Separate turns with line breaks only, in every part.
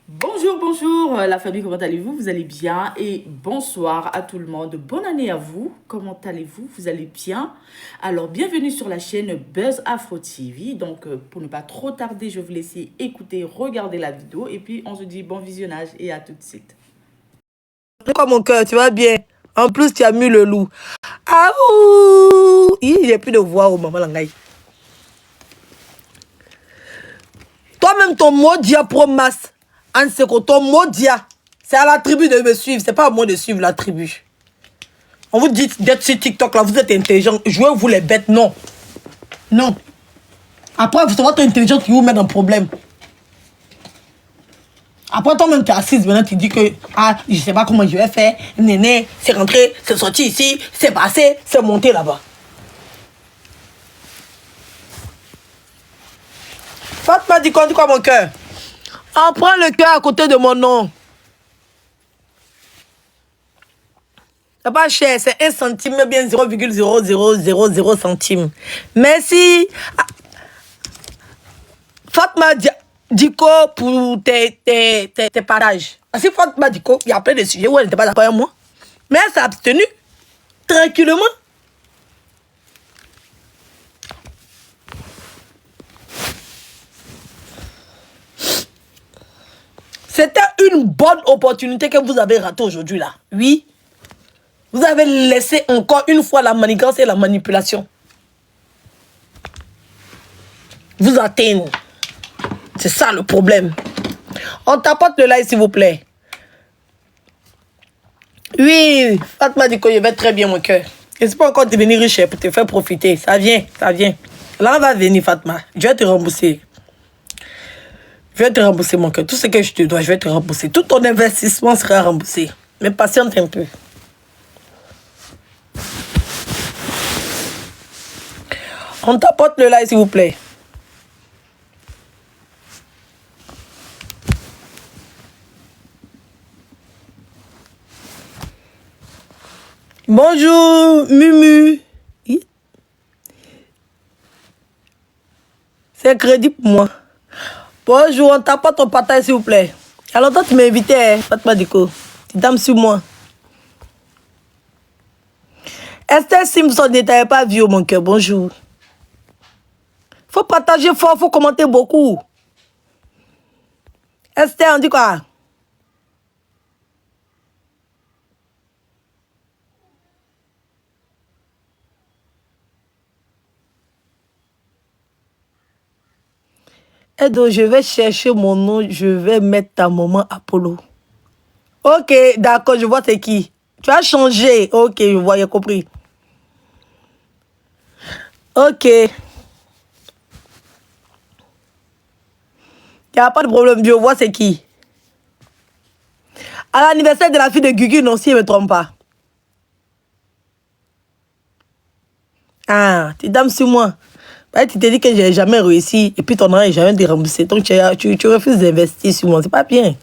Bonjour, bonjour la famille, comment allez-vous? Vous allez bien? Et bonsoir à tout le monde. Bonne année à vous. Comment allez-vous? Vous allez bien? Alors, bienvenue sur la chaîne Buzz Afro TV. Donc, pour ne pas trop tarder, je vais vous laisser écouter, regarder la vidéo. Et puis, on se dit bon visionnage et à tout de suite.
Quoi mon cœur, tu vas bien? En plus, tu as mis le loup. Ah ouh! Il n'y a plus de voix au maman Langaï. Toi-même, ton mot dia promas. Anseko, ton mot dia. C'est à la tribu de me suivre. C'est pas à moi de suivre la tribu. On vous dit d'être sur TikTok là, vous êtes intelligent. Jouez-vous les bêtes, non. Non. Après, c'est votre intelligence qui vous met dans le problème. Après, toi-même, tu es assise, maintenant, tu dis que, ah, je sais pas comment je vais faire. Néné, c'est rentré, c'est sorti ici, c'est passé, c'est monté là-bas. Fatma dit quoi, mon cœur? On prend le cœur à côté de mon nom. C'est pas cher, c'est 1 centime, bien 0,0000 centimes. Merci. Fatma Diko pour tes parages. Parce que Fatma Diko, il y a plein de sujets où elle n'était pas d'accord avec moi. Mais elle s'est abstenue. Tranquillement. C'était une bonne opportunité que vous avez ratée aujourd'hui là. Oui. Vous avez laissé encore une fois la manigance et la manipulation vous atteindre. C'est ça le problème. On tapote le like s'il vous plaît. Oui, Fatma dit que je vais très bien mon cœur. Je ne sais pas encore devenir riche pour te faire profiter. Ça vient, ça vient. Là on va venir Fatma. Je vais te rembourser. Je vais te rembourser mon cœur. Tout ce que je te dois, je vais te rembourser. Tout ton investissement sera remboursé. Mais patiente un peu. On tapote le like s'il vous plaît. Bonjour, Mumu. C'est crédit pour moi. Bonjour, on tapote ton partage s'il vous plaît. Alors toi tu m'as invité, hein, Fatma Diko. Tu dames sur moi. Esther Simpson ne t'avait pas vu, mon cœur. Bonjour. Faut partager fort, faut commenter beaucoup. Esther, on dit quoi? Edo, je vais chercher mon nom, je vais mettre ta maman Apollo. Ok, d'accord, je vois c'est qui. Tu as changé. Ok, je vois, j'ai compris. Ok. Il n'y a pas de problème, je vois c'est qui. À l'anniversaire de la fille de Gugu, non, si je ne me trompe pas. Ah, tu dames sur moi. Ouais, tu t'es dit que je n'ai jamais réussi et puis ton argent n'est jamais déremboursé. Donc tu refuses d'investir sur moi. C'est pas bien.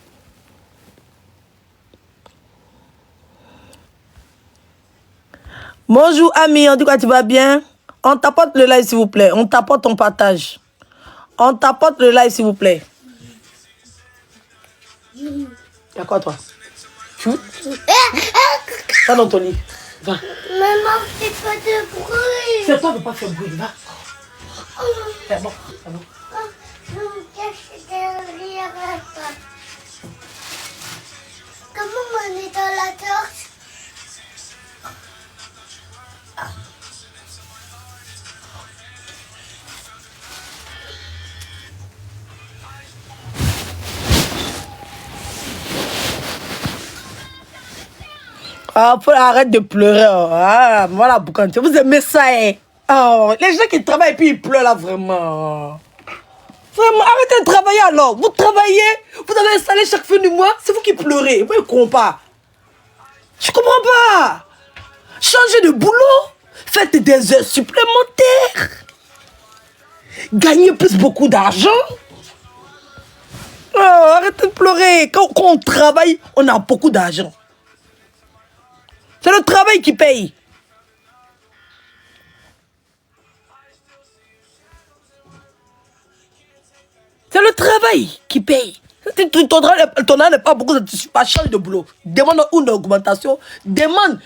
Bonjour, ami. On dit quoi, tu vas bien? On tapote le live, s'il vous plaît. On tapote ton partage. On tapote le live, s'il vous plaît. Y'a quoi, toi? Chou? Va dans ton lit. Va.
Maman, fais pas de bruit.
C'est toi de ne pas faire bruit. Va. C'est bon. C'est bon.
Je me cache derrière toi. Comment on est dans la torche?
Ah, arrête de pleurer. Oh. Ah, voilà, Boukan. Vous aimez ça, hein? Oh, les gens qui travaillent et puis ils pleurent là, vraiment. Vraiment, arrêtez de travailler alors. Vous travaillez, vous avez installé chaque fin du mois, c'est vous qui pleurez. Vous ne comprenez pas. Je comprends pas. Changez de boulot. Faites des heures supplémentaires. Gagnez plus beaucoup d'argent. Oh, arrêtez de pleurer. Quand on travaille, on a beaucoup d'argent. C'est le travail qui paye. travaille qui paye. Ton argent n'est pas beaucoup, ça ne suffit pas, change de boulot. Demande une augmentation, demande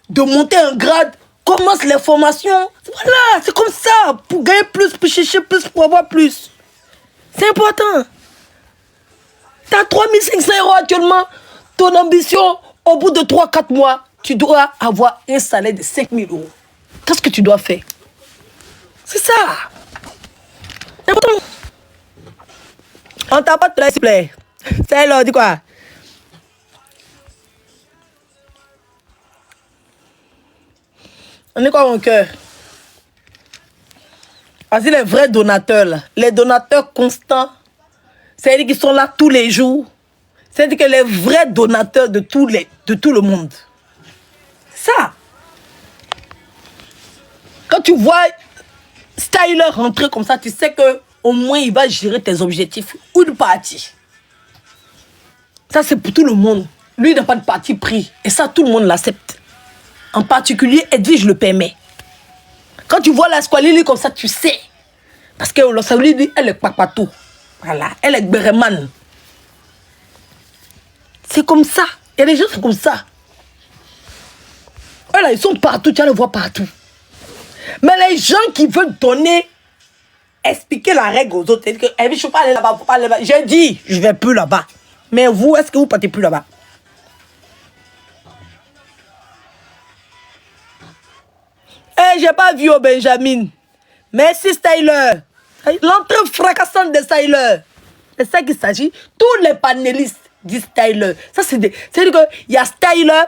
de monter un grade, commence les formations. Voilà, c'est comme ça, pour gagner plus, pour chercher plus, pour avoir plus. C'est important. Tu as 3500 € actuellement, ton ambition, au bout de 3-4 mois, tu dois avoir un salaire de 5000 €. Qu'est-ce que tu dois faire? C'est ça. C'est important. On t'a pas de s'il te plaît. C'est là, dis quoi? On est quoi mon cœur? Vas-y, les vrais donateurs là. Les donateurs constants. C'est-à-dire qu'ils sont là tous les jours. C'est-à-dire que les vrais donateurs de tout le monde. Ça. Quand tu vois Styler rentrer comme ça, tu sais que au moins il va gérer tes objectifs. Une partie. Ça, c'est pour tout le monde. Lui, il n'a pas de parti pris. Et ça, tout le monde l'accepte. En particulier, Edwige le permet. Quand tu vois la Squalili comme ça, tu sais. Parce que la Squalili, elle est papatou. Voilà. Elle est Bereman. C'est comme ça. Il y a des gens, c'est comme ça. Voilà, ils sont partout. Tu vas les voir partout. Mais les gens qui veulent donner, expliquer la règle aux autres, c'est que je ne peux pas aller là-bas, faut pas aller là-bas. J'ai dit, je ne vais plus là-bas. Mais vous, est-ce que vous ne partez plus là-bas? Eh, j'ai pas vu au Benjamin. Merci Styler. L'entrée fracassante de Styler. C'est ça qu'il s'agit. Tous les panélistes disent Styler. Ça, c'est-à-dire qu'il y a Styler,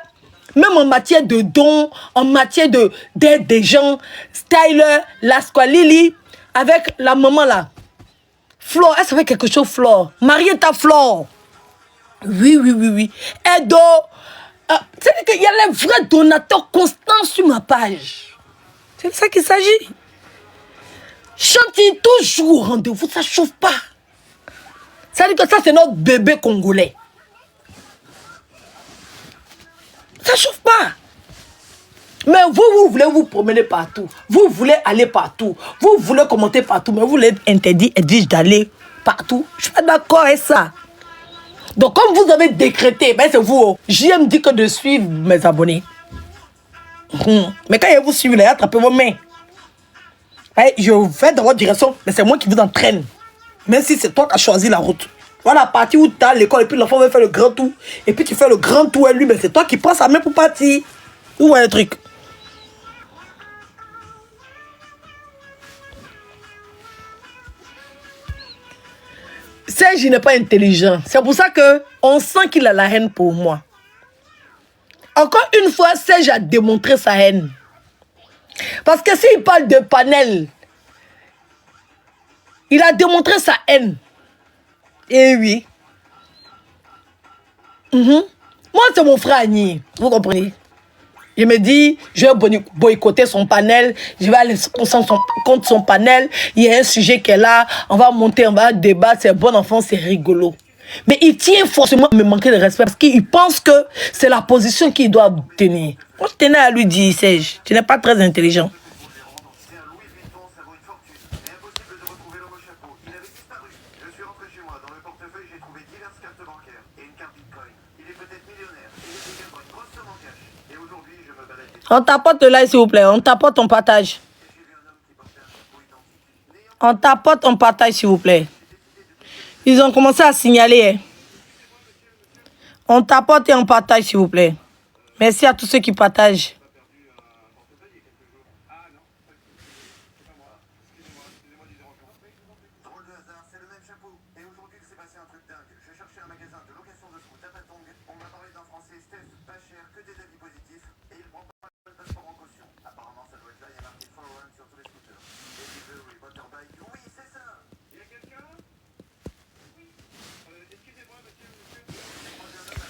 même en matière de dons, en matière d'aide des gens. Styler, la Squalili, avec la maman là. Flore, elle savait quelque chose, Flore. Marietta Flore. Oui. Edo. C'est-à-dire qu'il y a les vrais donateurs constants sur ma page. C'est de ça qu'il s'agit. Chantier toujours au rendez-vous, ça ne chauffe pas. Ça veut dire que ça, c'est notre bébé congolais. Ça ne chauffe pas. Mais vous voulez vous promener partout. Vous voulez aller partout. Vous voulez commenter partout. Mais vous voulez interdire Edwige d'aller partout. Je ne suis pas d'accord avec ça. Donc, comme vous avez décrété, ben c'est vous. JM dit que de suivre mes abonnés. Mais quand ils vous suivent, attrapez vos mains. Je vais dans votre direction, mais c'est moi qui vous entraîne. Même si c'est toi qui as choisi la route. Voilà la partie où tu as l'école et puis l'enfant va faire le grand tour. Et puis tu fais le grand tour et lui, mais c'est toi qui prends sa main pour partir. Où est le truc? Serge n'est pas intelligent. C'est pour ça qu'on sent qu'il a la haine pour moi. Encore une fois, Serge a démontré sa haine. Parce que s'il parle de panel, il a démontré sa haine. Eh oui. Moi, c'est mon frère Agni. Vous comprenez? Je me dis, je vais boycotter son panel. Je vais aller contre son panel. Il y a un sujet qui est là. On va monter, on va débattre. C'est bon enfant, c'est rigolo. Mais il tient forcément à me manquer de respect parce qu'il pense que c'est la position qu'il doit tenir. Moi, je tenais à lui dire, Serge, tu n'es pas très intelligent. On tapote le like, s'il vous plaît. On tapote, on partage. On tapote, on partage, s'il vous plaît. Ils ont commencé à signaler. On tapote et on partage, s'il vous plaît. Merci à tous ceux qui partagent.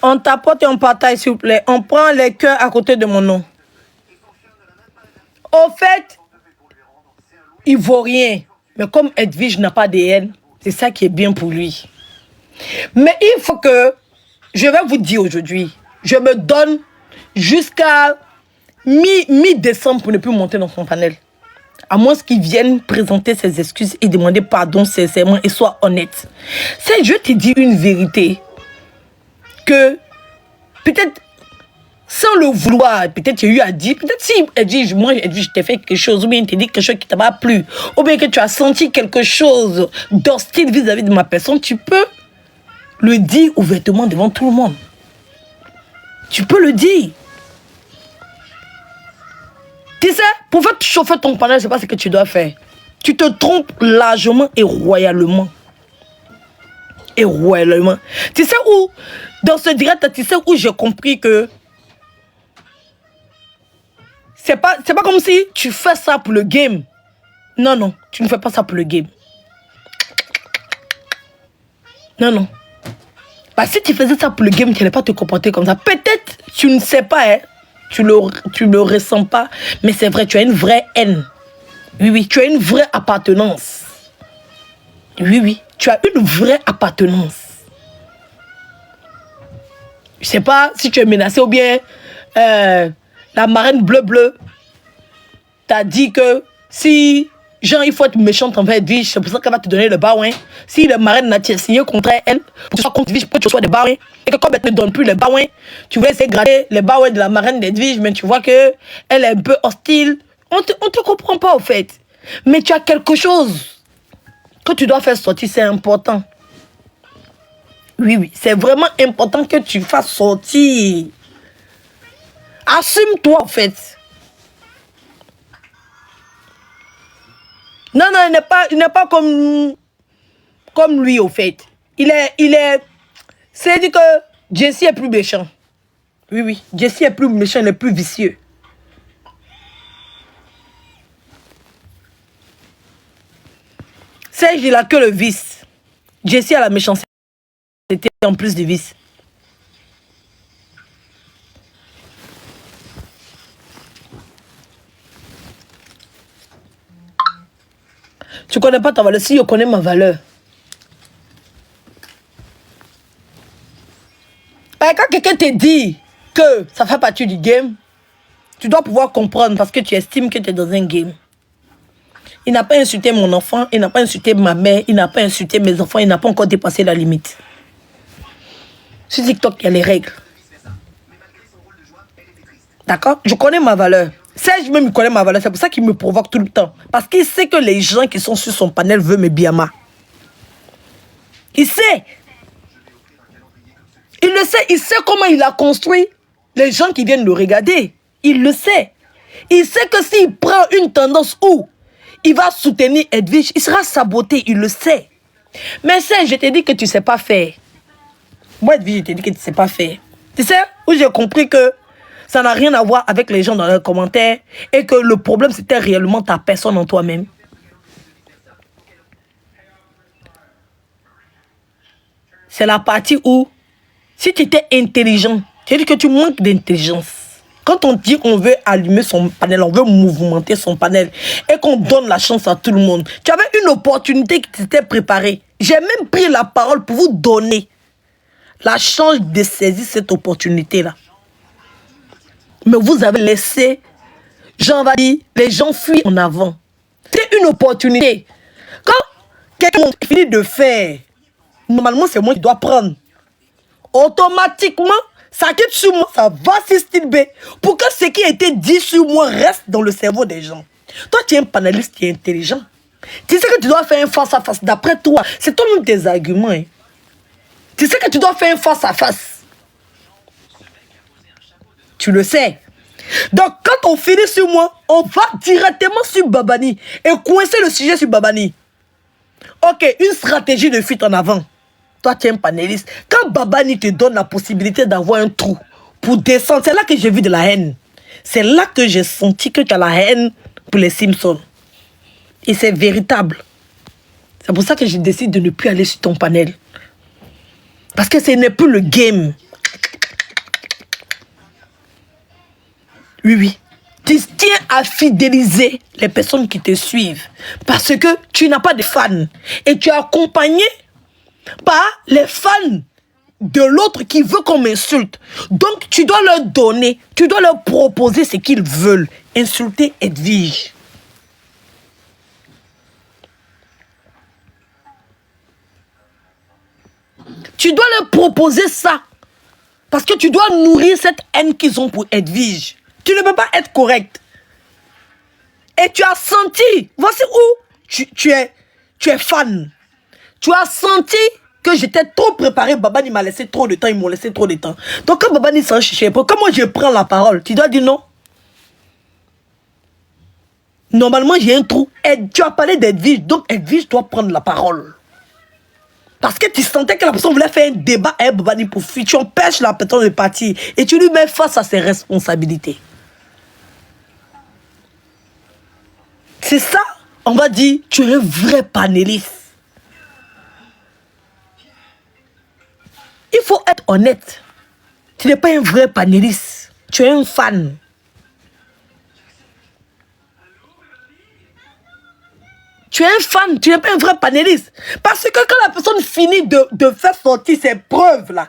On tapote et on partage, s'il vous plaît. On prend les cœurs à côté de mon nom. Au fait, il ne vaut rien. Mais comme Edwige n'a pas de haine, c'est ça qui est bien pour lui. Mais il faut que, je vais vous dire aujourd'hui, je me donne jusqu'à mi-décembre pour ne plus monter dans son panel. À moins qu'ils viennent présenter ses excuses et demander pardon sincèrement et soient honnêtes. C'est, je te dis une vérité. Que peut-être sans le vouloir, peut-être tu as eu à dire, peut-être si Edwige, moi Edwige, je t'ai fait quelque chose, ou bien tu t'es dit quelque chose qui t'a pas plu, ou bien que tu as senti quelque chose d'hostile vis-à-vis de ma personne, tu peux le dire ouvertement devant tout le monde. Tu peux le dire. Tu sais, pour faire chauffer ton panel, c'est pas ce que tu dois faire. Tu te trompes largement et royalement. Et royalement. Tu sais où, dans ce direct, tu sais où j'ai compris que c'est pas comme si tu fais ça pour le game. Non, non, tu ne fais pas ça pour le game. Non, non. Bah, si tu faisais ça pour le game, tu n'allais pas te comporter comme ça. Peut-être, tu ne sais pas, hein, tu le ressens pas, mais c'est vrai, tu as une vraie haine. Oui, oui, tu as une vraie appartenance. Oui, oui, tu as une vraie appartenance. Je sais pas si tu es menacé ou bien la marraine bleu t'a dit que si, genre, il faut être méchante envers Edwige, c'est pour ça qu'elle va te donner le baouin. Si le marraine n'a signé contre elle, pour que tu sois contre Edwige, pour que tu reçois des baouins, et que comme elle ne te donne plus les baouins, tu vas essayer de gratter les baouins de la marraine d'Edwige, mais tu vois que elle est un peu hostile. On te comprend pas, au fait. Mais tu as quelque chose que tu dois faire sortir, c'est important. Oui, oui, c'est vraiment important que tu fasses sortir. Assume-toi, en fait. Non, non, il n'est pas comme lui, au fait. C'est-à-dire que Jesse est plus méchant. Oui, oui, Jesse est plus méchant, il est plus vicieux. Serge, il a que le vice. Jesse a la méchanceté en plus de vice. Tu connais pas ta valeur. Si je connais ma valeur. Quand quelqu'un te dit que ça fait partie du game, tu dois pouvoir comprendre parce que tu estimes que tu es dans un game. Il n'a pas insulté mon enfant, il n'a pas insulté ma mère, il n'a pas insulté mes enfants, il n'a pas encore dépassé la limite. Sur TikTok, il y a les règles. D'accord? Je connais ma valeur. Serge même, il connaît ma valeur. C'est pour ça qu'il me provoque tout le temps. Parce qu'il sait que les gens qui sont sur son panel veulent me biama. Il sait. Il le sait. Il sait comment il a construit les gens qui viennent le regarder. Il le sait. Il sait que s'il prend une tendance où il va soutenir Edwige, il sera saboté. Il le sait. Mais Serge, je t'ai dit que tu ne sais pas faire. Moi, Edwige, je t'ai dit que tu ne sais pas faire. Tu sais, où j'ai compris que ça n'a rien à voir avec les gens dans les commentaires et que le problème, c'était réellement ta personne en toi-même. C'est la partie où, si tu étais intelligent, tu dis que tu manques d'intelligence. Quand on dit qu'on veut allumer son panel, on veut mouvementer son panel et qu'on donne la chance à tout le monde, tu avais une opportunité qui t'était préparée. J'ai même pris la parole pour vous donner la chance de saisir cette opportunité-là. Mais vous avez laissé, j'en vais dire, les gens fuient en avant. C'est une opportunité. Quand quelqu'un finit de faire, normalement c'est moi qui dois prendre. Automatiquement, ça quitte sur moi, ça va sur style B. Pour que ce qui a été dit sur moi reste dans le cerveau des gens. Toi, tu es un panéliste qui est intelligent. Tu sais que tu dois faire un face-à-face. D'après toi, c'est toi-même tes arguments. Hein. Tu sais que tu dois faire un face-à-face. Tu le sais. Donc, quand on finit sur moi, on va directement sur Babani et coincer le sujet sur Babani. Ok, une stratégie de fuite en avant. Toi, tu es un panéliste. Quand Babani te donne la possibilité d'avoir un trou pour descendre, c'est là que j'ai vu de la haine. C'est là que j'ai senti que tu as la haine pour les Simpsons. Et c'est véritable. C'est pour ça que je décide de ne plus aller sur ton panel. Parce que ce n'est plus le game. Oui, oui. Tu tiens à fidéliser les personnes qui te suivent. Parce que tu n'as pas de fans. Et tu es accompagné par les fans de l'autre qui veut qu'on m'insulte. Donc, tu dois leur donner, tu dois leur proposer ce qu'ils veulent. Insulter Edwige. Tu dois leur proposer ça. Parce que tu dois nourrir cette haine qu'ils ont pour Edwige. Tu ne peux pas être correct. Et tu as senti, voici où tu es fan. Tu as senti que j'étais trop préparé. Babani m'a laissé trop de temps, ils m'ont laissé trop de temps. Donc quand Babani s'en chiché, comment je prends la parole? Tu dois dire non. Normalement, j'ai un trou. Et tu as parlé d'Edwige, donc Edwige doit prendre la parole. Parce que tu sentais que la personne voulait faire un débat avec Babani pour fuir. Tu empêches la personne de partir. Et tu lui mets face à ses responsabilités. C'est ça, on va dire, tu es un vrai panéliste. Il faut être honnête. Tu n'es pas un vrai panéliste. Tu es un fan. Tu es un fan, tu n'es pas un vrai panéliste. Parce que quand la personne finit de faire sortir ses preuves là,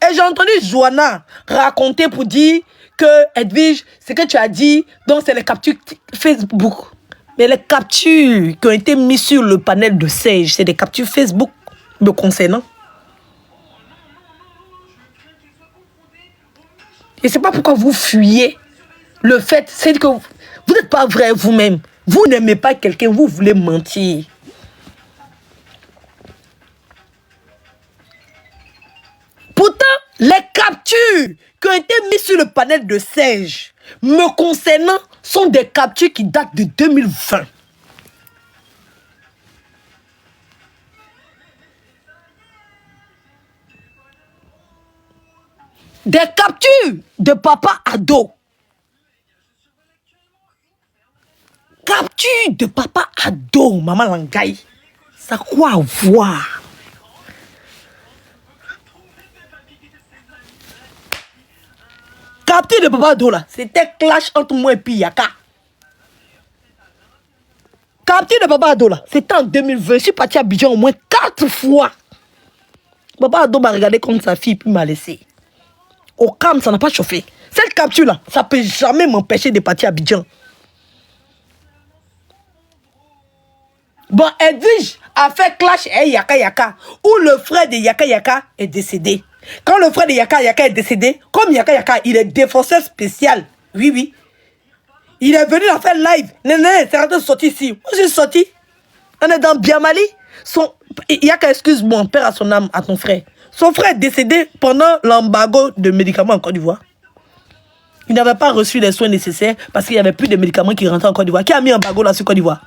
et j'ai entendu Joanna raconter pour dire que Edwige, ce que tu as dit, donc c'est les captures Facebook. Mais les captures qui ont été mises sur le panel de Sage, c'est des captures Facebook me concernant. Et c'est pas pourquoi vous fuyez le fait, c'est que vous n'êtes pas vrai vous-même. Vous n'aimez pas quelqu'un, vous voulez mentir. Pourtant, les captures qui ont été mises sur le panel de Sage me concernant sont des captures qui datent de 2020. Des captures de papa ado. Capture de papa ado, maman Langaï. Ça quoi voir? Capture de papa ado là, c'était clash entre moi et puis Yaka. Capture de papa ado là, c'était en 2020. Je suis parti à Abidjan au moins 4 fois. Papa ado m'a regardé comme sa fille puis m'a laissé. Au calme, ça n'a pas chauffé. Cette capture là, ça peut jamais m'empêcher de partir à Abidjan. Bon, Edwige a fait clash et Yaka Yaka, où le frère de Yaka Yaka est décédé. Quand le frère de Yaka Yaka est décédé, comme Yaka Yaka, il est défenseur spécial. Oui, oui. Il est venu la faire live. Non, non, c'est rentré sorti ici. Moi, je suis sorti. On est dans Biamali. Yaka, excuse-moi, père à son âme, à ton frère. Son frère est décédé pendant l'embargo de médicaments en Côte d'Ivoire. Il n'avait pas reçu les soins nécessaires parce qu'il n'y avait plus de médicaments qui rentraient en Côte d'Ivoire. Qui a mis un embargo là sur Côte d'Ivoire?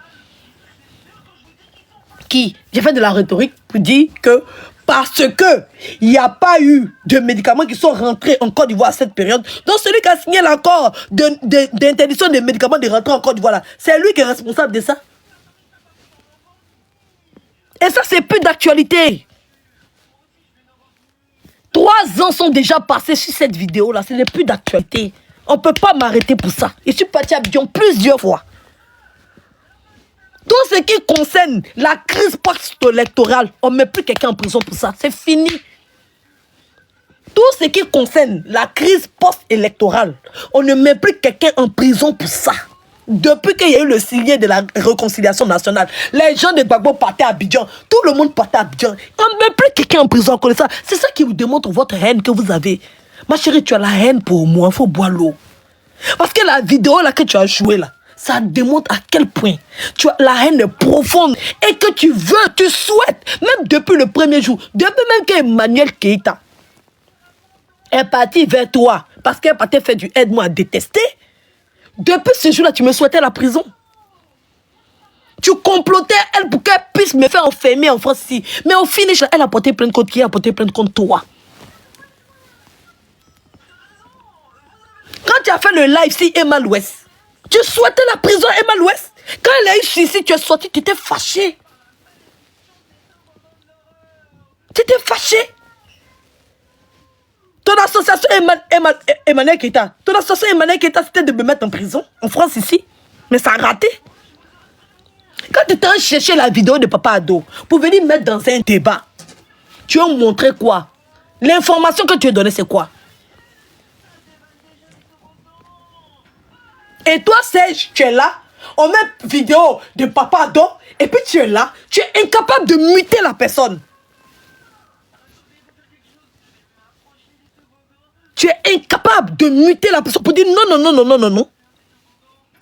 Qui? J'ai fait de la rhétorique pour dire que parce que il n'y a pas eu de médicaments qui sont rentrés en Côte d'Ivoire à cette période, donc celui qui a signé l'accord d'interdiction des médicaments de rentrer en Côte d'Ivoire, c'est lui qui est responsable de ça. Et ça, c'est plus d'actualité. 3 ans sont déjà passés sur cette vidéo-là, ce n'est plus d'actualité. On ne peut pas m'arrêter pour ça. Je suis parti à Abidjan plusieurs fois. Tout ce qui concerne la crise post-électorale, on ne met plus quelqu'un en prison pour ça. C'est fini. Tout ce qui concerne la crise post-électorale, on ne met plus quelqu'un en prison pour ça. Depuis qu'il y a eu le signe de la réconciliation nationale, les gens de Gbagbo partaient à Abidjan. Tout le monde partait à Abidjan. On ne met plus quelqu'un en prison comme ça. C'est ça qui vous démontre votre haine que vous avez. Ma chérie, tu as la haine pour moi. Il faut boire l'eau. Parce que la vidéo là que tu as jouée là, ça démontre à quel point la haine est profonde et que tu veux, tu souhaites, même depuis le premier jour, depuis même qu'Emmanuel Keïta est parti vers toi parce qu'elle partait faire du aide-moi à détester, depuis ce jour-là, tu me souhaitais la prison. Tu complotais elle pour qu'elle puisse me faire enfermer en France ici. Mais au finish, elle a porté plainte contre qui? Elle a porté plainte contre toi. Quand tu as fait le live si Emma l'Ouest, tu souhaitais la prison Emma l'Ouest. Quand elle a eu ici, tu es sorti, tu étais fâché. Tu étais fâché. Ton association Emmanuel Keïta, c'était de me mettre en prison, en France ici. Mais ça a raté. Quand tu étais cherché la vidéo de Papa Ado pour venir mettre dans un débat, tu as montré quoi? L'information que tu as donnée, c'est quoi? Et toi, Serge, tu es là, on met vidéo de Papa Ado, et puis tu es là, tu es incapable de muter la personne. Tu es incapable de muter la personne pour dire non, non, non, non, non, non, non.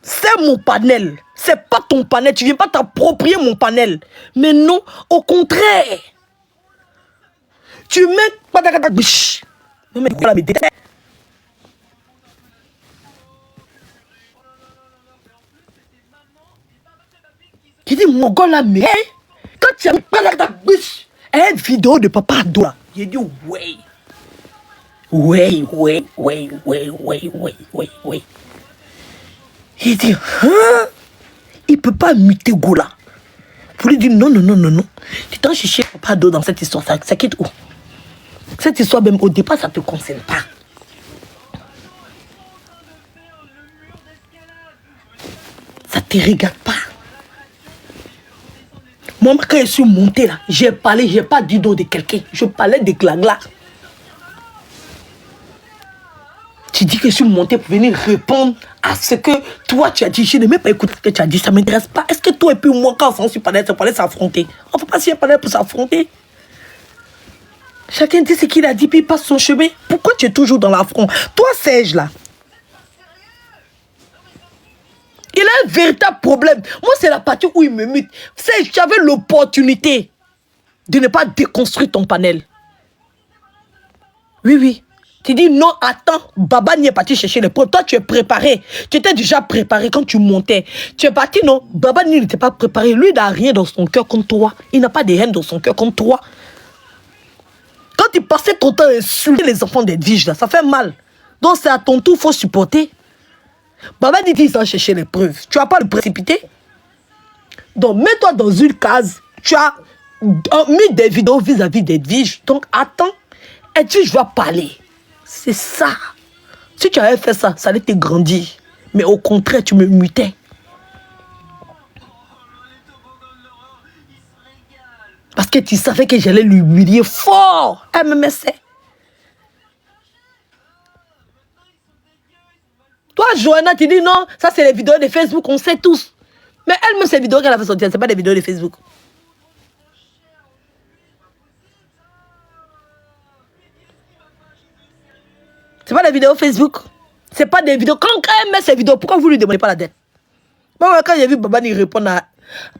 C'est mon panel. C'est pas ton panel. Tu viens pas t'approprier mon panel. Mais non, au contraire. Tu mets... Non, mais voilà, mais qui dit, mon gars là, mais quand tu as mis une vidéo de papa Ado là, j'ai dit, ouais. Il dit, hein? Il peut pas muter Gola. Pour lui dire, non, non, non, non, non. Tu t'en cherché papa Ado dans cette histoire, ça quitte où? Cette histoire, même au départ, ça ne te concerne pas. Ça ne te regarde pas. Moi, quand je suis monté là, j'ai parlé, j'ai pas dit d'eau de quelqu'un. Je parlais de Glagla. Tu dis que je suis monté pour venir répondre à ce que toi tu as dit. Je n'ai même pas écouté ce que tu as dit, ça ne m'intéresse pas. Est-ce que toi et puis moi, quand on s'est parlé, s'affronter? On ne peut pas s'y parler pour s'affronter. Chacun dit ce qu'il a dit, puis il passe son chemin. Pourquoi tu es toujours dans l'affront? Toi, Serge, là, il a un véritable problème. Moi, c'est la partie où il me mute. Serge, tu avais l'opportunité de ne pas déconstruire ton panel. Oui, oui. Tu dis non, attends, Baba n'y est parti chercher les preuves. Toi, tu es préparé. Tu étais déjà préparé quand tu montais. Tu es parti, non, Baba n'était pas préparé. Lui, il n'a rien dans son cœur contre toi. Il n'a pas de haine dans son cœur contre toi. Quand tu passais ton temps à insulter les enfants des Viges, là, ça fait mal. Donc, c'est à ton tour, il faut supporter. Baba dit qu'il s'en chercher les preuves. Tu vas pas le précipiter. Donc, mets-toi dans une case. Tu as mis des vidéos vis-à-vis des Viges. Donc, attends. Et tu vas parler. C'est ça. Si tu avais fait ça, ça allait te grandir. Mais au contraire, tu me mutais. Parce que tu savais que j'allais l'humilier fort. Elle me mettait. Toi, Johanna, tu dis non, ça c'est les vidéos de Facebook, on sait tous. Mais elle-même, ces vidéos qu'elle a fait sortir, c'est pas des vidéos de Facebook. C'est pas des vidéos Facebook. C'est pas des vidéos. Quand elle met ces vidéos, pourquoi vous lui demandez pas la date? Moi, quand j'ai vu Baba lui répondre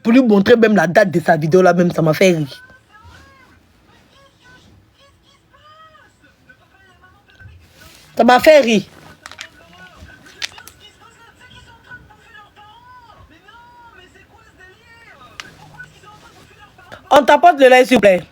pour lui montrer même la date de sa vidéo là, même ça m'a fait rire. Ça m'a fait rire. On t'apporte le lait, s'il vous plaît.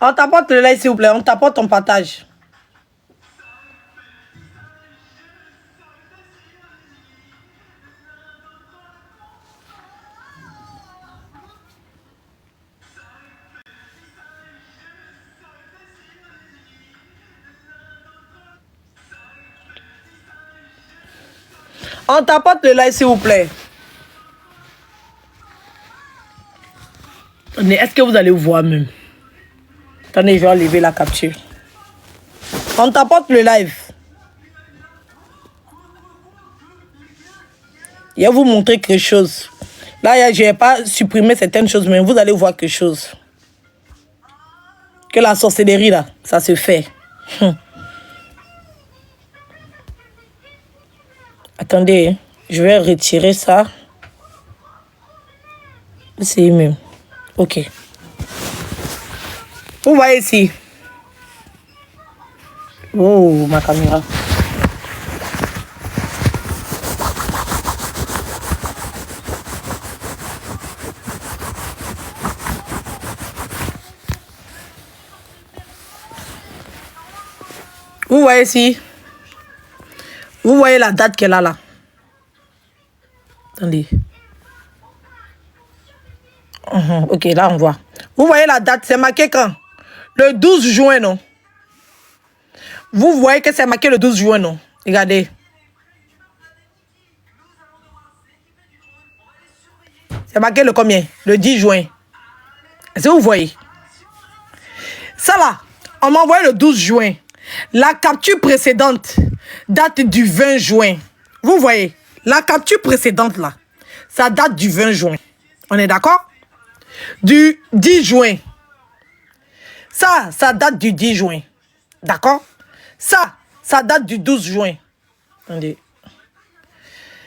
On t'apporte le lait, s'il vous plaît. On t'apporte ton partage. On t'apporte le lait, s'il vous plaît. Est-ce que vous allez voir même? Attendez, je vais enlever la capture. On t'apporte le live. Je vais vous montrer quelque chose. Là, je n'ai pas supprimé certaines choses, mais vous allez voir quelque chose. Que la sorcellerie, là, ça se fait. Attendez, hein. Je vais retirer ça. C'est même. Ok. Vous voyez ici. Oh, ma caméra. Vous voyez ici. Vous voyez la date qu'elle a là. Attendez. Ok, là on voit. Vous voyez la date, c'est marqué quand? Le 12 juin, non? Vous voyez que c'est marqué le 12 juin, non? Regardez. C'est marqué le combien? Le 10 juin. Est-ce que vous voyez? Ça là, on m'a envoyé le 12 juin. La capture précédente date du 20 juin. Vous voyez? La capture précédente là, ça date du 20 juin. On est d'accord? Du 10 juin. Ça date du 10 juin. D'accord? Ça date du 12 juin. Attendez.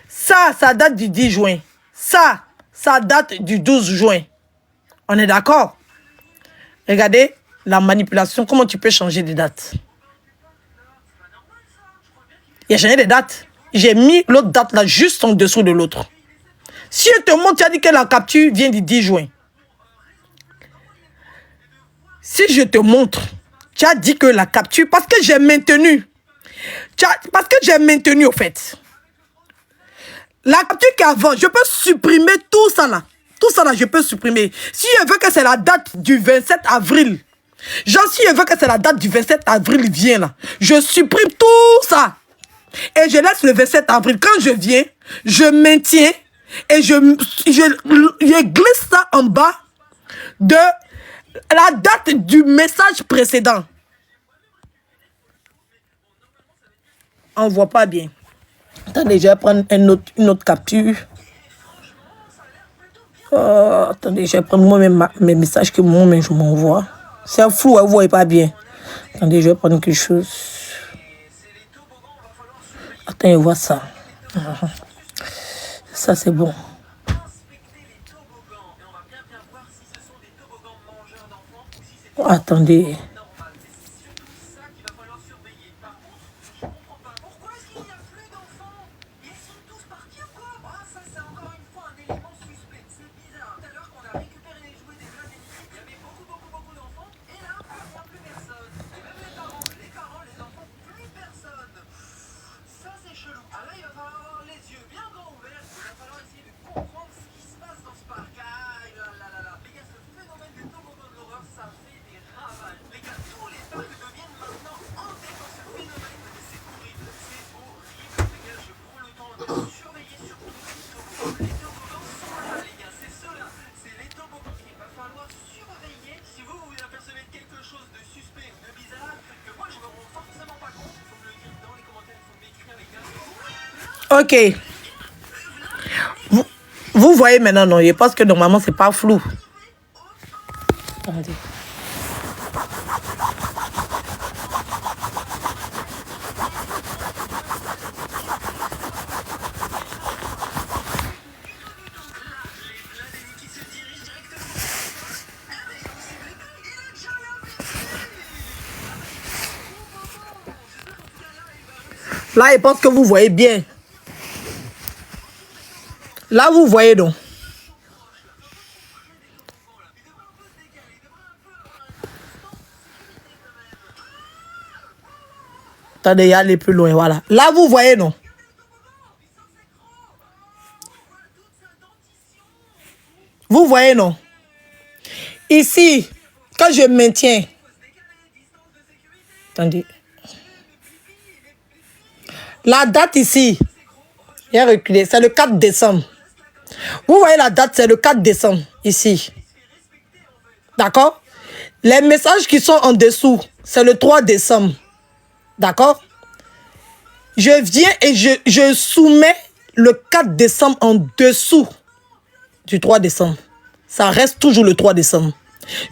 Ça date du 10 juin. Ça date du 12 juin. On est d'accord? Regardez la manipulation. Comment tu peux changer des dates? Il a changé des dates. J'ai mis l'autre date là juste en dessous de l'autre. Si je te montre, tu as dit que la capture vient du 10 juin. Si je te montre, tu as dit que la capture, parce que j'ai maintenu. Parce que j'ai maintenu au fait. La capture qu'avant, je peux supprimer tout ça là. Tout ça là, je peux supprimer. Si je veux que c'est la date du 27 avril. Genre, si je veux que c'est la date du 27 avril vient là. Je supprime tout ça. Et je laisse le 27 avril. Quand je viens, je maintiens et je glisse ça en bas de la date du message précédent. On ne voit pas bien. Attendez, je vais prendre une autre capture. Attendez, je vais prendre moi-même mes messages que moi-même je m'envoie. C'est flou, vous ne voyez pas bien. Attendez, je vais prendre quelque chose. Attendez, voir ça. Ça, c'est bon. Attendez. Ok. Vous voyez maintenant, non? Je pense que normalement, c'est pas flou. Attendez. Là, je pense que vous voyez bien. Là, vous voyez donc. Attendez, il y a aller plus loin, voilà. Là, vous voyez, non? Vous voyez, non? Ici, quand je maintiens... Attendez. La date ici, il a reculé, c'est le 4 décembre. Vous voyez la date, c'est le 4 décembre, ici. D'accord? Les messages qui sont en dessous, c'est le 3 décembre. D'accord? Je viens et je soumets le 4 décembre en dessous du 3 décembre. Ça reste toujours le 3 décembre.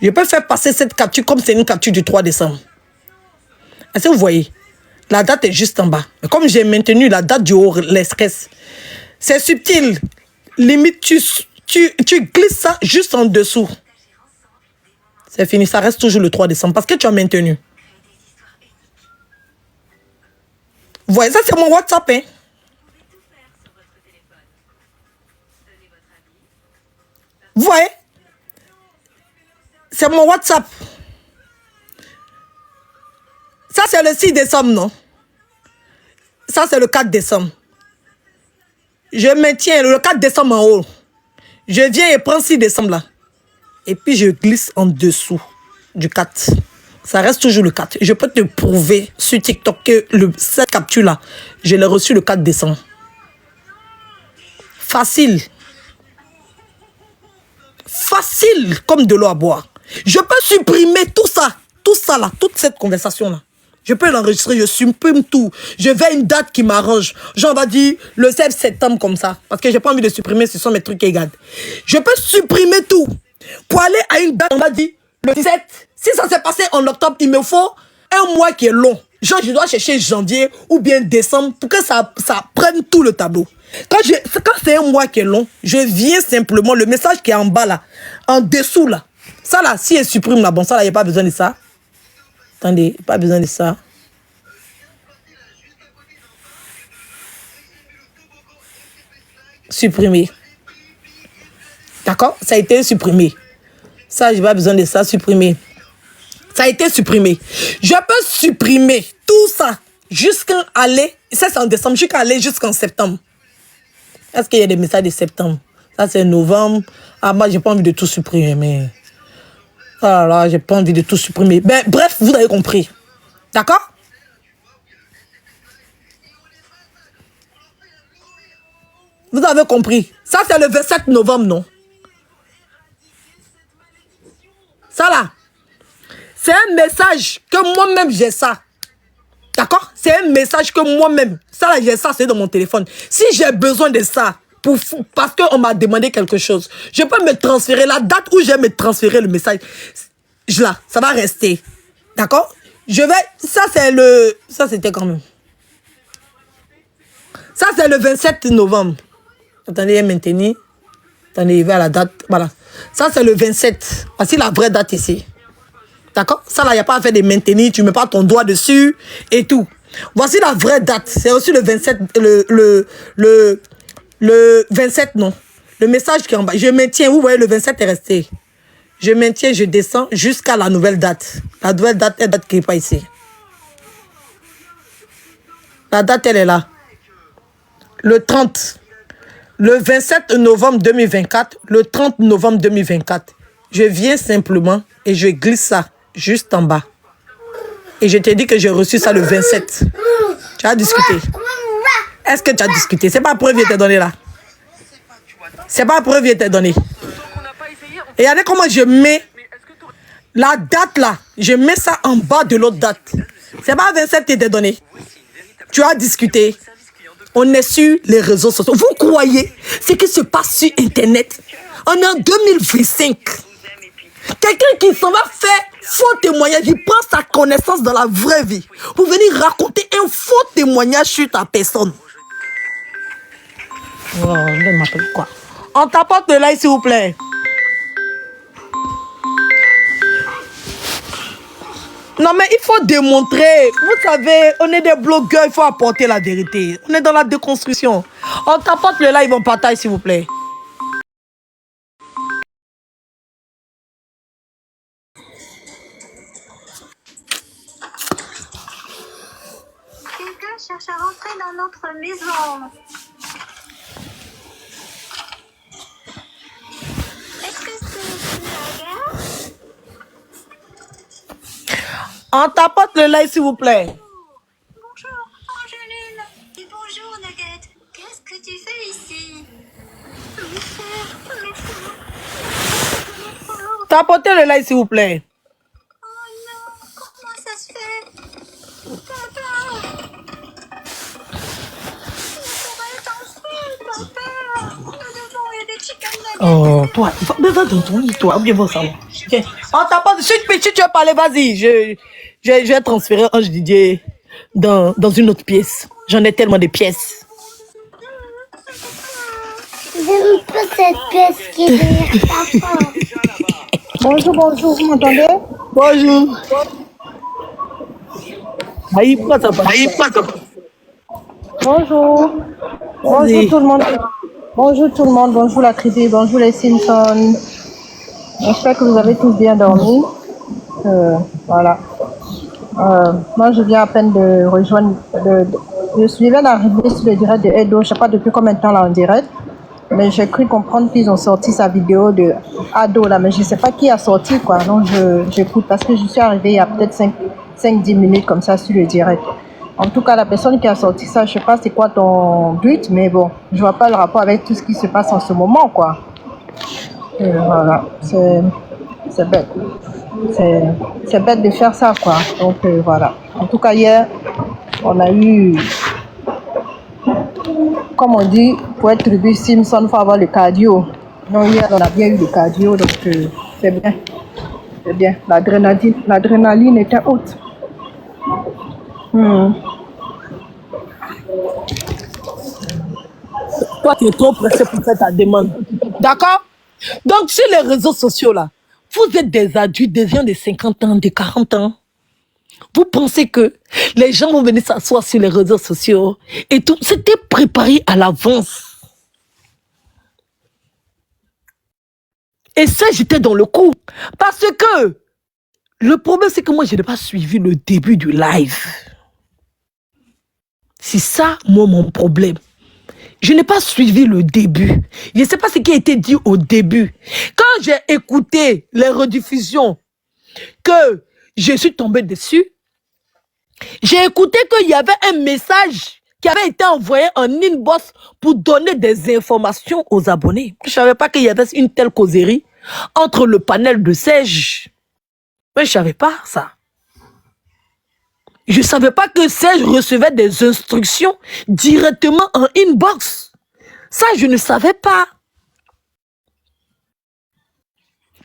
Je peux faire passer cette capture comme c'est une capture du 3 décembre. Est-ce que vous voyez? La date est juste en bas. Mais comme j'ai maintenu la date du haut, l'estresse, c'est subtil. Limite, tu glisses ça juste en dessous. C'est fini, ça reste toujours le 3 décembre parce que tu as maintenu. Vous voyez, ça c'est mon WhatsApp, hein? Vous voyez? C'est mon WhatsApp. Ça c'est le 6 décembre, non? Ça c'est le 4 décembre. Je maintiens le 4 décembre en haut. Je viens et prends 6 décembre là. Et puis je glisse en dessous du 4. Ça reste toujours le 4. Je peux te prouver sur TikTok que cette capture là, je l'ai reçue le 4 décembre. Facile. Facile comme de l'eau à boire. Je peux supprimer tout ça là, toute cette conversation là. Je peux l'enregistrer, je supprime tout. Je vais à une date qui m'arrange. Genre, on va dire le 7 septembre comme ça. Parce que j'ai pas envie de supprimer, ce sont mes trucs égales. Je peux supprimer tout. Pour aller à une date, on va dire le 17. Si ça s'est passé en octobre, il me faut un mois qui est long. Genre, je dois chercher janvier ou bien décembre pour que ça prenne tout le tableau. Quand c'est un mois qui est long, je viens simplement, le message qui est en bas là, en dessous là. Ça là, si elle supprime là, bon, ça là, il n'y a pas besoin de ça. Attendez, pas besoin de ça. Supprimer. D'accord? Ça a été supprimé. Ça, j'ai pas besoin de ça, supprimer. Ça a été supprimé. Je peux supprimer tout ça jusqu'à aller. Ça, c'est en décembre, jusqu'à aller jusqu'en septembre. Est-ce qu'il y a des messages de septembre? Ça, c'est novembre. Ah, moi, j'ai pas envie de tout supprimer, mais... Oh là là, j'ai pas envie de tout supprimer. Ben, bref, vous avez compris. D'accord? Vous avez compris. Ça, c'est le 27 novembre, non? Ça, là, c'est un message que moi-même, j'ai ça. D'accord? C'est un message que moi-même, ça, là, j'ai ça, c'est dans mon téléphone. Si j'ai besoin de ça, parce qu'on m'a demandé quelque chose, je peux me transférer la date où je vais me transférer le message. Là, ça va rester. D'accord? Je vais... Ça, c'est le... Ça, c'était quand même... Ça, c'est le 27 novembre. Attendez, maintenir. Attendez, il va à la date. Voilà. Ça, c'est le 27. Voici la vraie date ici. D'accord? Ça, là, il n'y a pas à faire de maintenir. Tu ne mets pas ton doigt dessus et tout. Voici la vraie date. C'est aussi le 27... Le 27, non. Le message qui est en bas. Je maintiens. Vous voyez, le 27 est resté. Je maintiens, je descends jusqu'à la nouvelle date. La nouvelle date est date qui n'est pas ici. La date, elle est là. Le 30. Le 27 novembre 2024. Le 30 novembre 2024. Je viens simplement et je glisse ça juste en bas. Et je t'ai dit que j'ai reçu ça le 27. Tu as discuté. Est-ce que tu as discuté? C'est pas la preuve que je t'ai donné là. C'est pas la preuve que je t'ai donné. Et regardez comment je mets la date là. Je mets ça en bas de l'autre date. C'est pas 27 qui t'ai donné. Tu as discuté. On est sur les réseaux sociaux. Vous croyez ce qui se passe sur Internet? On est en 2025. Quelqu'un qui s'en va faire faux témoignage, il prend sa connaissance dans la vraie vie pour venir raconter un faux témoignage sur ta personne. Oh, je m'appelle quoi? On t'apporte de l'ail, s'il vous plaît. Non, mais il faut démontrer. Vous savez, on est des blogueurs, il faut apporter la vérité. On est dans la déconstruction. On t'apporte le live en partage, s'il vous plaît.
Quelqu'un cherche à rentrer dans notre maison. Est-ce que c'est la gare?
On t'apporte le live, s'il vous plaît.
Bonjour, Angeline. Et bonjour, Nugget. Qu'est-ce que tu fais ici?
T'apportez le live, s'il vous plaît.
Oh non, comment ça se fait? Papa! On va être en feu, papa! Nous devons aider Chicken
Oh, toi, va dans ton lit, toi, ou bien va au salon. Tiens, on t'a pas... Si tu veux parler, vas-y. Je vais transférer Ange Didier dans une autre pièce. J'en ai tellement de pièces.
J'aime pas cette pièce qui est derrière ta porte. Bonjour, vous m'entendez?
Bonjour. Aïe, pourquoi ça passe?
Bonjour.
Vas-y.
Bonjour tout le monde. Bonjour tout le monde. Bonjour la tribu. Bonjour les Simpsons. J'espère que vous avez tous bien dormi. Voilà. Moi, je viens à peine de rejoindre. Je viens d'arriver sur le direct de Edo. Je ne sais pas depuis combien de temps là en direct. Mais j'ai cru comprendre qu'ils ont sorti sa vidéo de Ado là. Mais je ne sais pas qui a sorti quoi. Donc j'écoute parce que je suis arrivée il y a peut-être 5-10 minutes comme ça sur le direct. En tout cas, la personne qui a sorti ça, je ne sais pas c'est quoi ton but. Mais bon, je ne vois pas le rapport avec tout ce qui se passe en ce moment quoi. Voilà. C'est bête. C'est bête de faire ça, quoi. Donc, voilà. En tout cas, hier, on a eu, comme on dit, pour être tribu Simpson, il faut avoir le cardio. Donc, hier, on a bien eu le cardio, donc c'est bien. C'est bien. L'adrénaline était haute.
Toi, tu es trop pressé pour faire ta demande. D'accord? Donc, sur les réseaux sociaux, là, vous êtes des adultes, des gens de 50 ans, de 40 ans. Vous pensez que les gens vont venir s'asseoir sur les réseaux sociaux et tout. C'était préparé à l'avance. Et ça, j'étais dans le coup. Parce que le problème, c'est que moi, je n'ai pas suivi le début du live. C'est ça, moi, mon problème. Je n'ai pas suivi le début. Je ne sais pas ce qui a été dit au début. Quand j'ai écouté les rediffusions, que je suis tombée dessus, j'ai écouté qu'il y avait un message qui avait été envoyé en inbox pour donner des informations aux abonnés. Je ne savais pas qu'il y avait une telle causerie entre le panel de Serge. Mais je ne savais pas ça. Je ne savais pas que Serge recevait des instructions directement en inbox. Ça, je ne savais pas.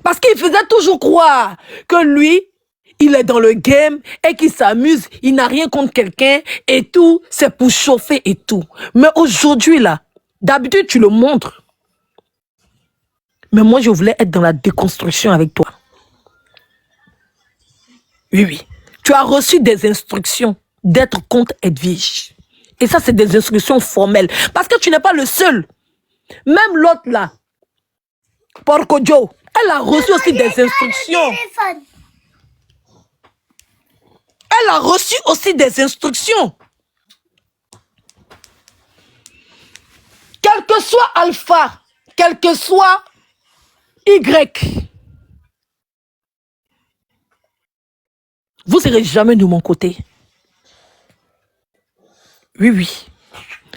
Parce qu'il faisait toujours croire que lui, il est dans le game et qu'il s'amuse, il n'a rien contre quelqu'un et tout, c'est pour chauffer et tout. Mais aujourd'hui, là, d'habitude, tu le montres. Mais moi, je voulais être dans la déconstruction avec toi. Oui, oui. Tu as reçu des instructions d'être contre Edwige. Et ça, c'est des instructions formelles. Parce que tu n'es pas le seul. Même l'autre, là, Porco Joe, elle a reçu aussi des instructions. Elle a reçu aussi des instructions. Quel que soit Alpha, quel que soit Y, vous ne serez jamais de mon côté. Oui, oui.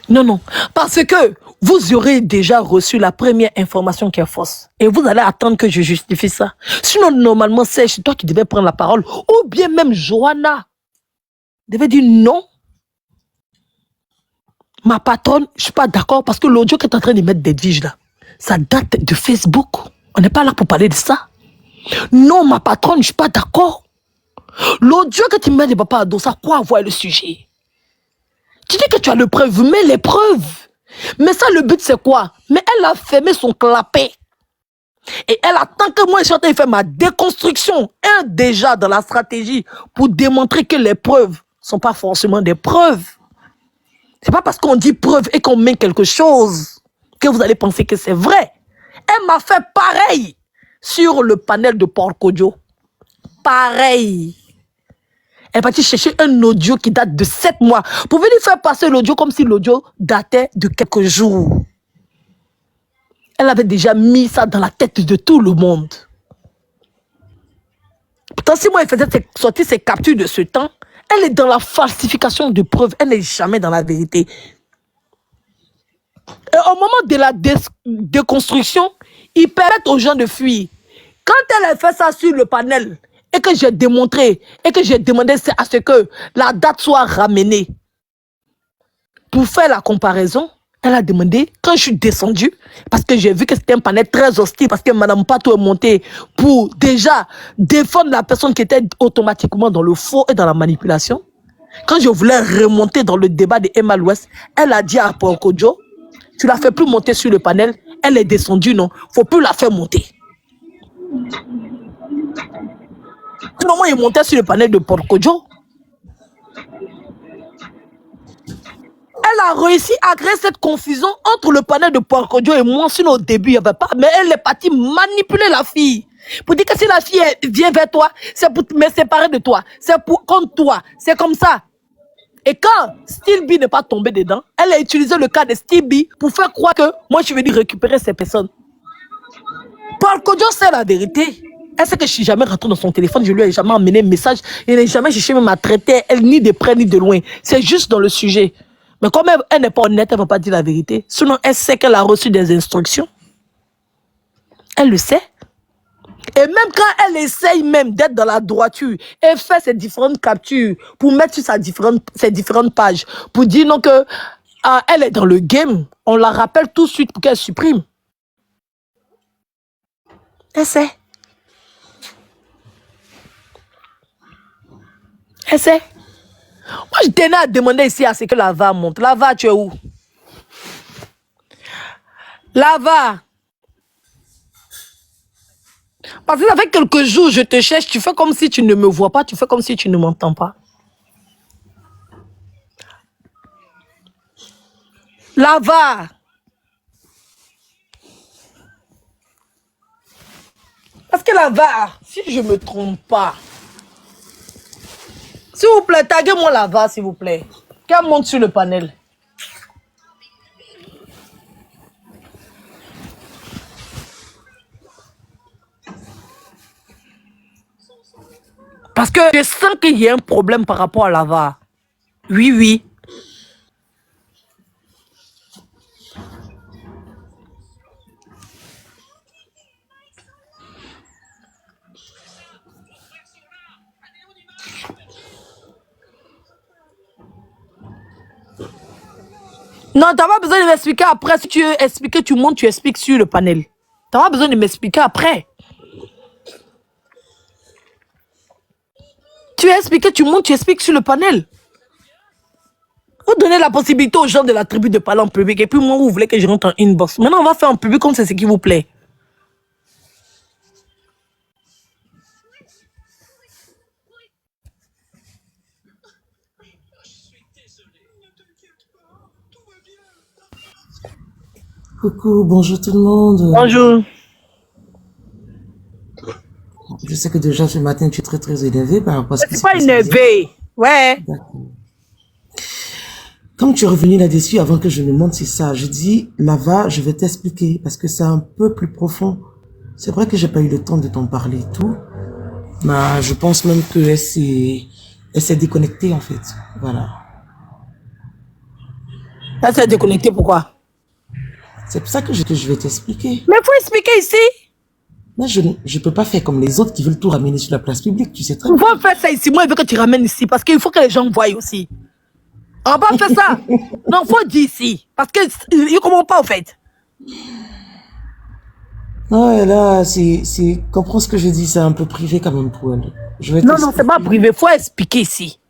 Non, non. Parce que vous aurez déjà reçu la première information qui est fausse. Et vous allez attendre que je justifie ça. Sinon, normalement, c'est toi qui devais prendre la parole. Ou bien même Johanna devait dire non. Ma patronne, je ne suis pas d'accord parce que l'audio que tu es en train de mettre d'Edwige là, ça date de Facebook. On n'est pas là pour parler de ça. Non, ma patronne, je ne suis pas d'accord. L'audio que tu mets de Papa Ado, ça a quoi à voir le sujet? Tu dis que tu as le preuve, mais les preuves. Mais ça, le but, c'est quoi? Mais elle a fermé son clapet. Et elle attend que moi, je suis en train de faire ma déconstruction. Déjà dans la stratégie pour démontrer que les preuves ne sont pas forcément des preuves. C'est pas parce qu'on dit preuve et qu'on met quelque chose que vous allez penser que c'est vrai. Elle m'a fait pareil sur le panel de Porco Joe. Pareil. Elle est partie chercher un audio qui date de 7 mois pour venir faire passer l'audio comme si l'audio datait de quelques jours. Elle avait déjà mis ça dans la tête de tout le monde. Pourtant, si moi, elle faisait sortir ses captures de ce temps, elle est dans la falsification de preuves. Elle n'est jamais dans la vérité. Et au moment de la déconstruction, ils permettent aux gens de fuir. Quand elle a fait ça sur le panel, et que j'ai démontré, et que j'ai demandé à ce que la date soit ramenée, pour faire la comparaison, Elle a demandé, quand je suis descendue, parce que j'ai vu que c'était un panel très hostile, parce que Madame Pato est montée pour déjà défendre la personne qui était automatiquement dans le faux et dans la manipulation. Quand je voulais remonter dans le débat de Emma l'Ouest, elle a dit à Porcojo, tu la fais plus monter sur le panel, elle est descendue, non, faut plus la faire monter. Tout il montait sur le panel de Porcojo. Elle a réussi à créer cette confusion entre le panel de Porcojo et moi. Sinon, au début, il n'y avait pas. Mais elle est partie manipuler la fille. Pour dire que si la fille vient vers toi, c'est pour me séparer de toi. C'est pour contre toi. C'est comme ça. Et quand Steel B n'est pas tombé dedans, elle a utilisé le cas de Steel B pour faire croire que moi, je suis venu récupérer ces personnes. Porcojo sait la vérité. Elle sait que je ne suis jamais rentré dans son téléphone. Je lui ai jamais emmené un message. Il n'a jamais cherché même à traiter elle, ni de près ni de loin. C'est juste dans le sujet. Mais comme elle n'est pas honnête, elle ne va pas dire la vérité. Sinon, elle sait qu'elle a reçu des instructions. Elle le sait. Et même quand elle essaye même d'être dans la droiture, elle fait ses différentes captures pour mettre sur ses différentes pages, pour dire non que elle est dans le game, on la rappelle tout de suite pour qu'elle supprime. Elle sait. Elle sait. Moi, je tenais à demander ici à ce que Lava monte. Lava, tu es où? Lava. Parce que ça fait quelques jours, je te cherche, tu fais comme si tu ne me vois pas, tu fais comme si tu ne m'entends pas. Lava. Parce que Lava, si je ne me trompe pas, s'il vous plaît, taguez-moi Lava, s'il vous plaît. Qu'elle monte sur le panel. Parce que je sens qu'il y a un problème par rapport à Lava. Oui, oui. Non, tu n'as pas besoin de m'expliquer après. Si tu veux expliquer, tu montes, tu expliques sur le panel. Tu n'as pas besoin de m'expliquer après. Tu veux expliquer, tu montes, tu expliques sur le panel. Vous donnez la possibilité aux gens de la tribu de parler en public. Et puis moi, vous voulez que je rentre en inbox. Maintenant, on va faire en public comme c'est ce qui vous plaît.
Coucou, bonjour tout le monde.
Bonjour.
Je sais que déjà ce matin tu es très très énervé par rapport à ce
Je
qui
ne suis
s'est
pas
passé.
énervé. Ouais.
D'accord. Comme tu es revenu là-dessus avant que je ne monte sur ça, je dis Lava, je vais t'expliquer parce que c'est un peu plus profond. C'est vrai que j'ai pas eu le temps de t'en parler et tout, mais je pense même qu'elle s'est déconnectée en fait. Voilà.
Ça s'est déconnecté, pourquoi?
C'est pour ça que je vais t'expliquer.
Mais il faut expliquer ici.
Mais je peux pas faire comme les autres qui veulent tout ramener sur la place publique, tu sais très
Il
bien.
faut faire ça ici. Moi, je veux que tu ramènes ici parce qu'il faut que les gens voient aussi. On va pas faire ça. Non, il faut dire ici. Parce qu'ils ne comprennent pas, en fait.
Ouais, là, comprends ce que je dis, c'est un peu privé quand même pour elle. Je vais
Non, c'est pas privé. Il faut expliquer ici.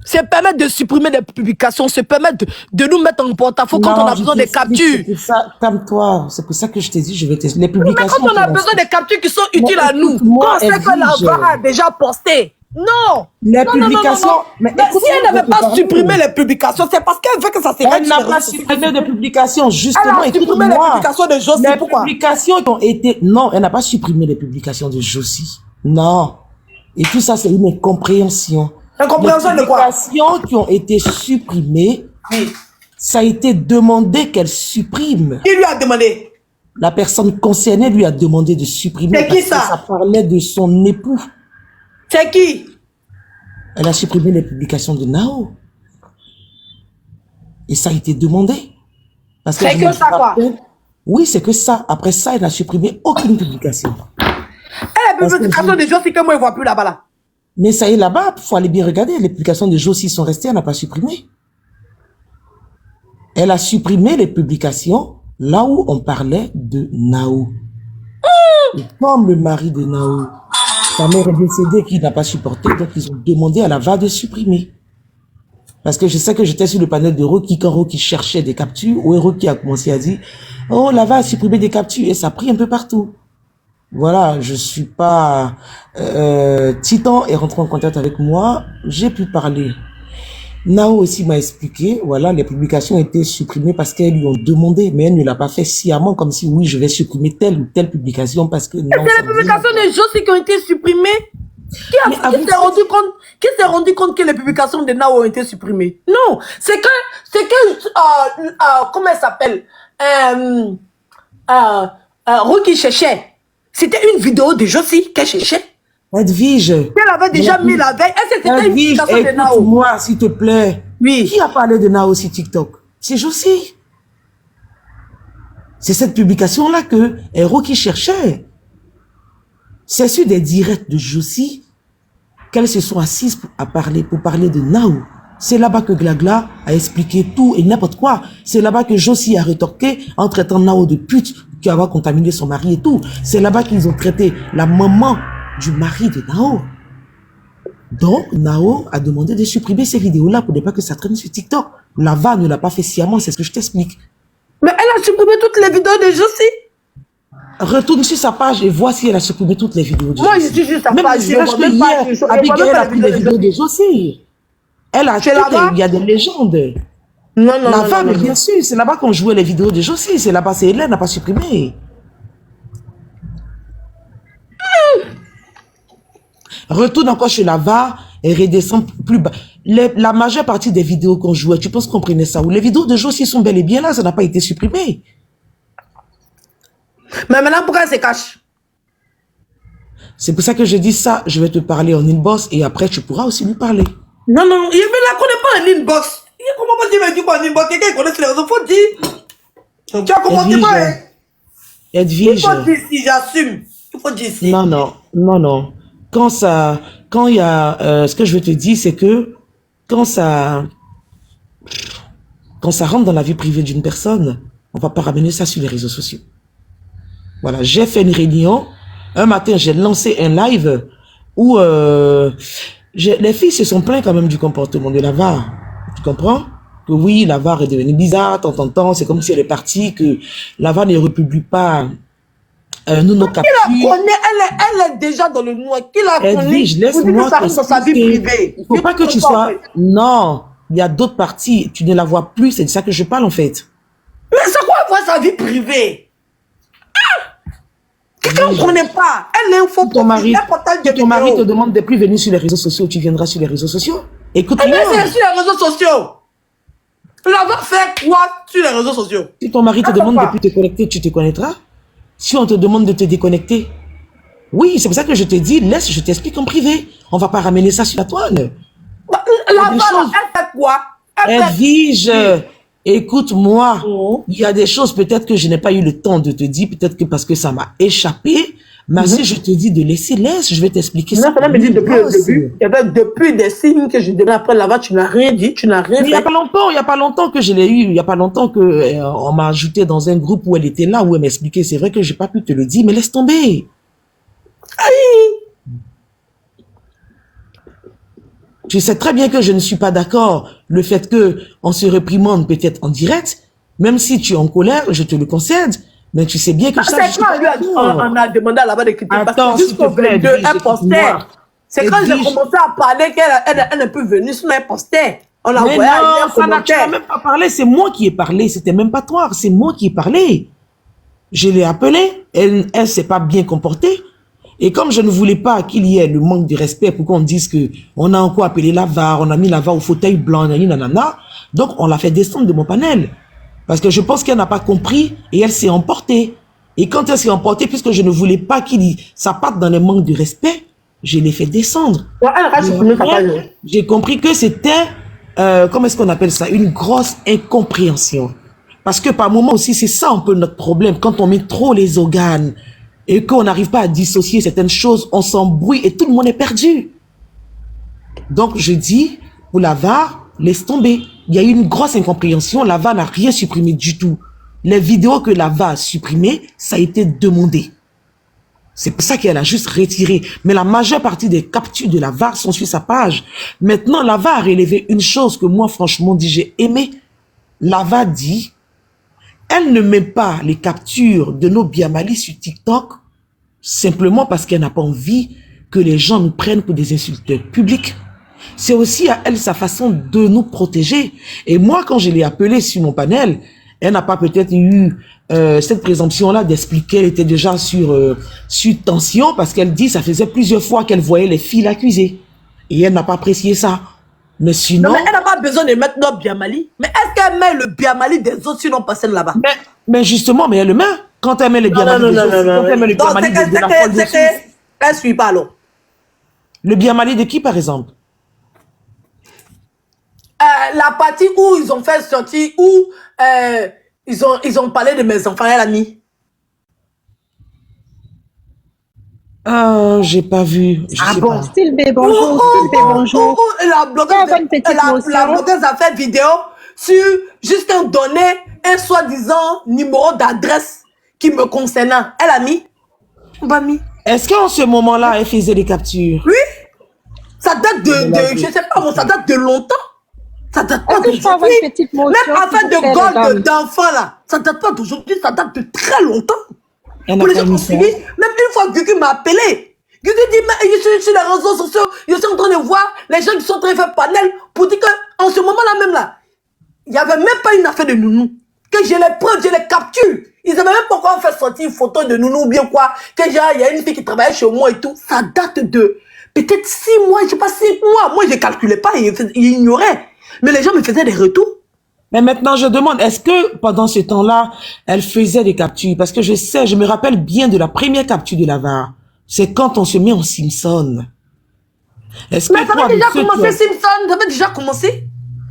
Se permettre de supprimer des publications, se permettre de nous mettre en porte-à-faux quand on a besoin des captures.
C'est pour ça, calme-toi. C'est pour ça que je t'ai dit, je vais tester les
Mais
publications.
quand on a besoin des captures qui sont utiles à nous, quand on sait que la VAR a déjà posté. Non.
Les publications.
Mais si elle n'avait pas supprimé les publications, c'est parce qu'elle veut que ça s'arrête.
Elle n'a pas supprimé de publications, justement.
Elle a supprimé les publications de Josie.
Les
Pourquoi?
publications qui ont été... Non, elle n'a pas supprimé les publications de Josie. Non. Et tout ça, c'est une incompréhension.
Incompréhension de quoi?
Les publications qui ont été supprimées, ça a été demandé qu'elle supprime.
Qui lui a demandé?
La personne concernée lui a demandé de supprimer.
C'est qui ça?
Parce que ça parlait de son époux.
C'est qui?
Elle a supprimé les publications de Nao. Et ça a été demandé.
C'est que ça, quoi?
Oui, c'est que ça. Après ça, elle n'a supprimé aucune publication.
Elle a publication de Josie que moi, je ne vois plus là-bas, là.
Mais ça y est, là-bas, il faut aller bien regarder. Les publications de Josie sont restées, elle n'a pas supprimé. Elle a supprimé les publications là où on parlait de Nao. Et comme le mari de Nao, sa mère est décédée, qui n'a pas supporté, donc ils ont demandé à Lava de supprimer. Parce que je sais que j'étais sur le panel de Rocky, quand Rocky cherchait des captures, où Rocky a commencé à dire, oh, Lava a supprimé des captures, et ça a pris un peu partout. Voilà, je suis pas... Titan est rentré en contact avec moi, j'ai pu parler. Nao aussi m'a expliqué, voilà, les publications ont été supprimées parce qu'elles lui ont demandé, mais elle ne l'a pas fait sciemment, comme si, oui, je vais supprimer telle ou telle publication parce que non.
C'est les publications des Josie qui ont été supprimées. Qui s'est rendu compte que les publications de Nao ont été supprimées? Non, c'est que comment elle s'appelle? Ruki cherchait. C'était une vidéo de Josie qu'elle cherchait.
Edwige.
Elle avait déjà mis la veille. C'était une publication de Nao.
Écoute-moi, s'il te plaît.
Oui.
Qui a parlé de Nao sur TikTok? C'est Josie. C'est cette publication-là que Rocky cherchait. C'est sur des directs de Josie qu'elles se sont assises pour parler de Nao. C'est là-bas que Glagla a expliqué tout et n'importe quoi. C'est là-bas que Josie a rétorqué en traitant Nao de pute qui avait contaminé son mari et tout. C'est là-bas qu'ils ont traité la maman du mari de Nao. Donc, Nao a demandé de supprimer ces vidéos-là pour ne pas que ça traîne sur TikTok. Lava ne l'a pas fait sciemment, c'est ce que je t'explique.
Mais elle a supprimé toutes les vidéos de Josie.
Retourne sur sa page et vois si elle a supprimé toutes les vidéos de Josie.
Moi, je suis juste sa
même
page.
si hier, Abigail a pris les vidéos de Josie. Elle a acheté, il y a des légendes.
Non,
la femme, bien sûr, c'est là-bas qu'on jouait les vidéos de Josie. C'est là-bas, c'est Hélène n'a pas supprimé. Retourne encore chez Lava et redescend plus bas. La majeure partie des vidéos qu'on jouait, tu penses qu'on prenait ça où? Les vidéos de Josie sont bel et bien là, ça n'a pas été supprimé.
Mais maintenant, pourquoi elle se cache?
C'est pour ça que je dis ça, je vais te parler en inbox et après tu pourras aussi lui parler.
Non, non, il ne la connaît pas en inbox. Comment pas dire quoi en inbox? Quelqu'un connaît sur les réseaux, faut dire. Tu as commenté quoi, hein?
Edwige.
Il faut dire si j'assume. Il faut dire si.
Non, non, non, non. Quand il y a, ce que je veux te dire, c'est que quand ça rentre dans la vie privée d'une personne, on va pas ramener ça sur les réseaux sociaux. Voilà, j'ai fait une réunion. Un matin, j'ai lancé un live où les filles se sont plaintes quand même du comportement de Lava. Tu comprends? Que oui, Lava est devenue bizarre, tant, c'est comme si elle est partie, que Lava ne republie pas nos captures.
Qui la connaît? Elle est déjà dans le noir. Qui la connaît?
Edwige, laisse-moi
dans sa vie privée.
Il ne faut pas que tu sois... Non, il y a d'autres parties. Tu ne la vois plus, c'est de ça que je parle en fait.
Mais c'est quoi voir sa vie privée? Quelqu'un ne connaît pas. Elle est un faux
profil. Ton mari te demande de plus venir sur les réseaux sociaux, tu viendras sur les réseaux sociaux. Écoute-moi.
Elle est sur les réseaux sociaux. Elle va faire quoi sur les réseaux sociaux?
Si ton mari te demande de plus te connecter, tu te connecteras. Si on te demande de te déconnecter, oui, c'est pour ça que je te dis, laisse, je t'explique en privé. On va pas ramener ça sur la toile.
Elle fait quoi?
Edwige, écoute-moi, il y a des choses peut-être que je n'ai pas eu le temps de te dire, peut-être que parce que ça m'a échappé, mais si je te dis de laisse, je vais t'expliquer ça.
Non, me dit depuis le début. Il y avait depuis des signes que je donnais après là-bas, tu n'as rien dit, tu n'as rien fait.
Il y a pas longtemps que je l'ai eu, il y a pas longtemps que on m'a ajouté dans un groupe où elle était là, où elle m'expliquait. C'est vrai que j'ai pas pu te le dire, mais laisse tomber. Aïe. Tu sais très bien que je ne suis pas d'accord. Le fait que on se réprimande peut-être en direct, même si tu es en colère, je te le concède. Mais tu sais bien que ça,
c'est quand on a demandé à la bas de quitter.
Attends,
s'il te plaît, elle postait. C'est quand j'ai commencé à parler qu'elle ne peut venir, sinon elle postait. On l'a envoyé à
ça n'a même pas parlé. C'est moi qui ai parlé. C'était même pas toi. C'est moi qui ai parlé. Je l'ai appelée. Elle s'est pas bien comportée. Et comme je ne voulais pas qu'il y ait le manque de respect pour qu'on dise que on a encore appelé Lava, on a mis Lava au fauteuil blanc, nanana, donc on l'a fait descendre de mon panel. Parce que je pense qu'elle n'a pas compris et elle s'est emportée. Et quand elle s'est emportée, puisque je ne voulais pas ça parte dans les manques de respect, je l'ai fait descendre. J'ai compris que c'était, comment est-ce qu'on appelle ça, une grosse incompréhension. Parce que par moment aussi, c'est ça un peu notre problème. Quand on met trop les organes et qu'on n'arrive pas à dissocier certaines choses, on s'embrouille et tout le monde est perdu. Donc je dis, pour Lava, laisse tomber. il y a eu une grosse incompréhension. Lava n'a rien supprimé du tout. Les vidéos que Lava a supprimées, ça a été demandé. C'est pour ça qu'elle a juste retiré. Mais la majeure partie des captures de Lava sont sur sa page. Maintenant, Lava a relevé une chose que moi, franchement, j'ai aimé. Lava dit, elle ne met pas les captures de nos Biamali sur TikTok simplement parce qu'elle n'a pas envie que les gens nous prennent pour des insulteurs publics. C'est aussi à elle sa façon de nous protéger. Et moi, quand je l'ai appelée sur mon panel, elle n'a pas peut-être eu cette présomption-là d'expliquer qu'elle était déjà sur tension parce qu'elle dit que ça faisait plusieurs fois qu'elle voyait les filles l'accusée. Et elle n'a pas apprécié ça. Mais sinon...
Non, mais elle n'a pas besoin de mettre notre Biamali. Mais est-ce qu'elle met le Biamali des autres sinon personne là-bas?
Mais justement, mais elle le met. Quand elle met le Biamali des autres, quand elle met le Biamali de la folle dessus.
Elle ne suit pas alors.
Le Biamali de qui, par exemple?
La partie où ils ont fait sortir, où ils ont parlé de mes enfants, elle a mis.
Ah, j'ai pas vu. Je sais
bon?
pas.
Sylvie, bonjour. Sylvie, bonjour.
La blogueuse a fait vidéo sur juste un donné, un soi-disant numéro d'adresse qui me concernant. Elle a mis. On va mis.
Est-ce qu'en ce moment-là, elle faisait des captures?
Oui. Ça date je sais pas, ça date de longtemps. Ça date pas d'aujourd'hui. Même affaire de gold d'enfants là, ça date pas d'aujourd'hui, ça date de très longtemps. Pour les gens qui ont suivi, même une fois Gugu m'a appelé. Gugu dit, mais je suis sur les réseaux sociaux, je suis en train de voir les gens qui sont en train de faire panel pour dire qu'en ce moment-là même là, il n'y avait même pas une affaire de nounou. Que j'ai les preuves, j'ai les captures. Ils n'avaient même pas encore fait sortir une photo de nounou ou bien quoi. Que genre, il y a une fille qui travaillait chez moi et tout. Ça date de peut-être 6 mois, je sais pas 6 mois. Moi, je ne calculais pas, il ignorait. Mais les gens me faisaient des retours.
Mais maintenant, je demande, est-ce que pendant ce temps-là, elle faisait des captures? Parce que je me rappelle bien de la première capture de Lava. C'est quand on se met en Simpson. Est-ce
mais
que
ça avait déjà commencé, Simpson? Ça avait déjà commencé?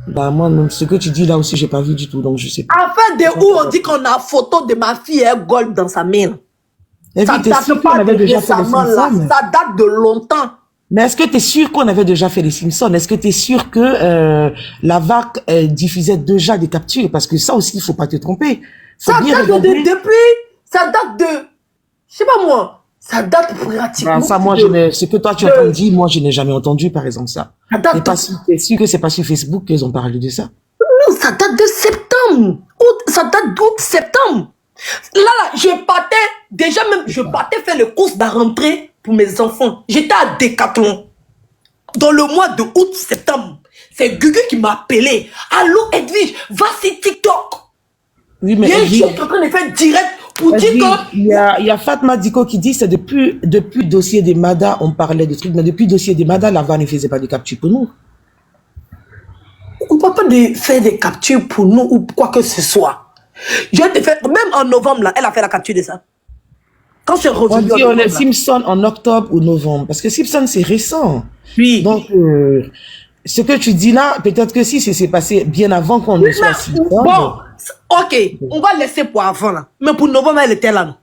Bah, moi, ce que tu dis là aussi, j'ai pas vu du tout, donc je sais pas.
Afin de où on dit qu'on a photo de ma fille et gold dans sa main.
Ça date pas de récemment là.
Ça date de longtemps.
Mais est-ce que tu es sûr qu'on avait déjà fait les Simpsons? Est-ce que tu es sûr que la VAC diffusait déjà des captures? Parce que ça aussi, il faut pas te tromper.
Ça date ça date de, je sais pas moi, ça date pratiquement.
Ben, ça, moi, ce que toi tu as entendu, moi, je n'ai jamais entendu, par exemple, ça. T'es sûr que c'est pas sur Facebook qu'ils ont parlé de ça?
Non, ça date de septembre. Ça date d'août-septembre. Là, je partais faire le course de rentrée pour mes enfants. J'étais à Décathlon. Dans le mois de août-septembre. C'est Gugu qui m'a appelé. Allô, Edwige, va sur TikTok.
Oui, mais
je suis en train de faire direct pour dire que...
Il y a Fatma Diko qui dit, c'est depuis le dossier des Mada, on parlait de trucs, mais depuis le dossier des Mada, Lava ne faisait pas de capture pour nous.
On ne peut pas faire des captures pour nous ou quoi que ce soit. Même en novembre, là, elle a fait la capture de ça. Quand je suis revenu...
On est Simpson en octobre ou novembre. Parce que Simpson, c'est récent.
Oui.
Donc, ce que tu dis là, peut-être que si c'est passé bien avant qu'on ne soit Simpson.
Bon, ok, on va laisser pour avant, là. Mais pour novembre, elle était là, non?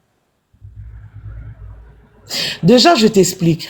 Déjà, je t'explique.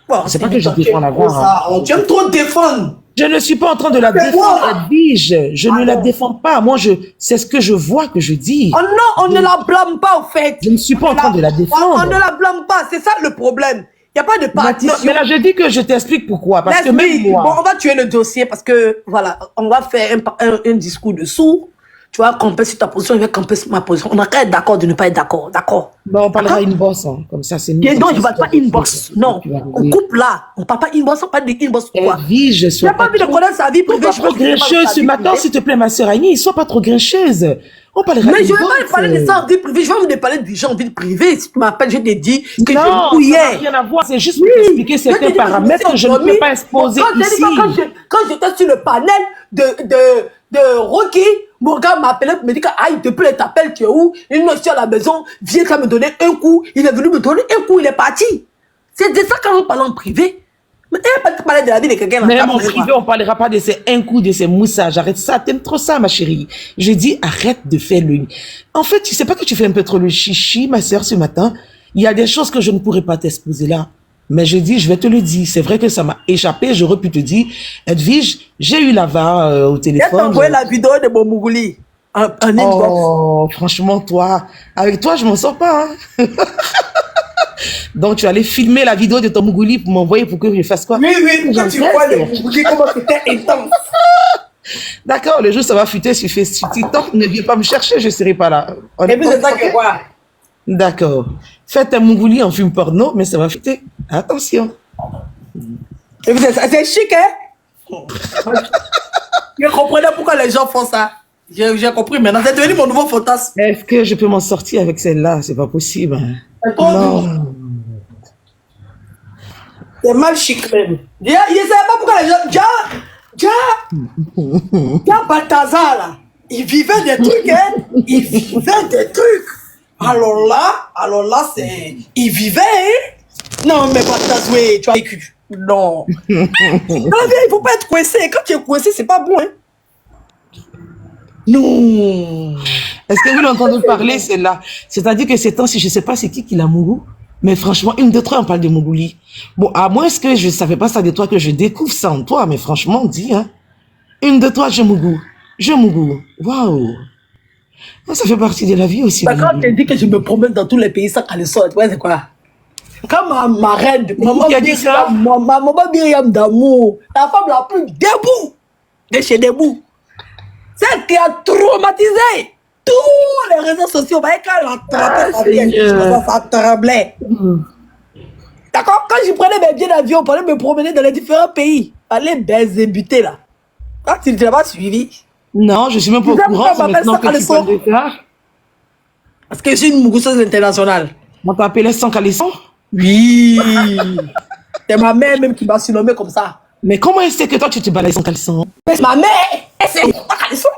Bon,
c'est pas que je défends la voix.
Tu aimes trop défendre.
Je ne suis pas en train de la défendre, Edwige. Je ne la défends pas. Moi, c'est ce que je vois que je dis.
Oh non, on ne la blâme pas, au fait.
Je ne suis pas en train de la défendre.
On ne la blâme pas, c'est ça le problème. Il n'y a pas de partition.
Mais là, je dis que je t'explique pourquoi. Parce que même moi...
Bon, on va tuer le dossier parce que, voilà, on va faire un discours de sourd. Tu vois, camper sur ta position, je vais camper sur ma position. On a qu'à être d'accord de ne pas être d'accord. D'accord.
Bon, on parlera inbox, hein. Comme ça, c'est mieux.
Non, je ne parle pas inbox. Non, on coupe là. On ne parle pas inbox, on parle de inbox. Pourquoi?
Je
n'ai pas envie de connaître sa vie privée.
Sois pas trop grincheuse ce matin, s'il te plaît, ma sœur Annie. Sois pas trop grincheuse. On parlera
mais je ne vais pas parler de ça en vie privée. Je vais vous parler des gens en vie privée. Si tu m'appelles, je te dis que je couillais.
Ça n'a rien à voir. C'est juste pour expliquer certains paramètres que je ne peux pas exposer ici.
Quand j'étais sur le panel de Rocky, Morgan m'a appelé pour me dire que, aïe, depuis le t'appelle, tu es où? Il est à la maison, viens me donner un coup. Il est venu me donner un coup, il est parti. C'est de ça quand on parle en privé. Mais tu pas parler de la vie de quelqu'un.
Mais en privé, on ne parlera pas de ces un coup, de ces moussages. Arrête ça, t'aimes trop ça, ma chérie. Je dis, arrête de faire le... En fait, tu sais pas que tu fais un peu trop le chichi, ma sœur, ce matin. Il y a des choses que je ne pourrais pas t'exposer là. Mais je dis, je vais te le dire. C'est vrai que ça m'a échappé. J'aurais pu te dire, Edwige, j'ai eu Lava au
Elle t'a
téléphone.
envoyé la vidéo de mon Mougouli. Un inbox.
Oh, franchement, toi, avec toi, je m'en sors pas. Hein. Donc, tu allais filmer la vidéo de ton Mougouli pour m'envoyer pour que je fasse quoi?
Oui, oui, quand tu vois le Mougouli, comment c'était intense.
D'accord, le jour ça va fuiter sur TikTok, ne viens pas me chercher, je serai pas là.
Et puis c'est ça que quoi?
D'accord. Faites un Mougouli en film porno, mais ça va fuiter. Attention.
Et puis c'est chic, hein? Je comprenais pourquoi les gens font ça. J'ai compris maintenant. C'est devenu mon nouveau fantasme.
Est-ce que je peux m'en sortir avec celle-là? C'est pas possible. Hein.
C'est trop dur.
Non.
C'est mal chic même. Je ne savais pas pourquoi les gens. Déjà, Balthazar là, il vivait des trucs, hein. Il vivait des trucs. Alors là, c'est. Il vivait, hein. Non, mais Balthazar, oui, tu as vécu. Non. Non, il faut pas être coincé. Quand tu es coincé, c'est pas bon, hein. Non.
Est-ce que vous l'entendez parler, celle-là? C'est-à-dire que ces temps-ci, je ne sais pas c'est qui l'a Mougou, mais franchement, une de trois, on parle de Mougouli. Bon, à moins que je ne savais pas ça de toi, que je découvre ça en toi, mais franchement, dis, hein. Une de toi, je Mougou. Je Mougou. Waouh. Ça fait partie de la vie aussi.
Bah, quand tu dis que je me promène dans tous les pays sans caleçon, tu vois, c'est quoi? Quand ma reine, maman Myriam d'amour, la femme la plus debout de chez Debout, celle qui a traumatisé tous les réseaux sociaux, bah, quand elle a attrapé sa vie, ça tremblait. D'accord? Quand je prenais mes billets d'avion pour aller me promener dans les différents pays, aller baiser là. Quand tu ne l'as pas suivi.
Non, je suis même pas au courant. C'est maintenant que tu parles de ça.
Parce que je suis une mousseuse internationale.
On t'appelait sans caleçon?
Oui. C'est ma mère même qui m'a surnommé comme ça.
Mais comment est-ce que toi tu te balayes sans caleçon?
Mais ma mère, elle sait pas caleçon.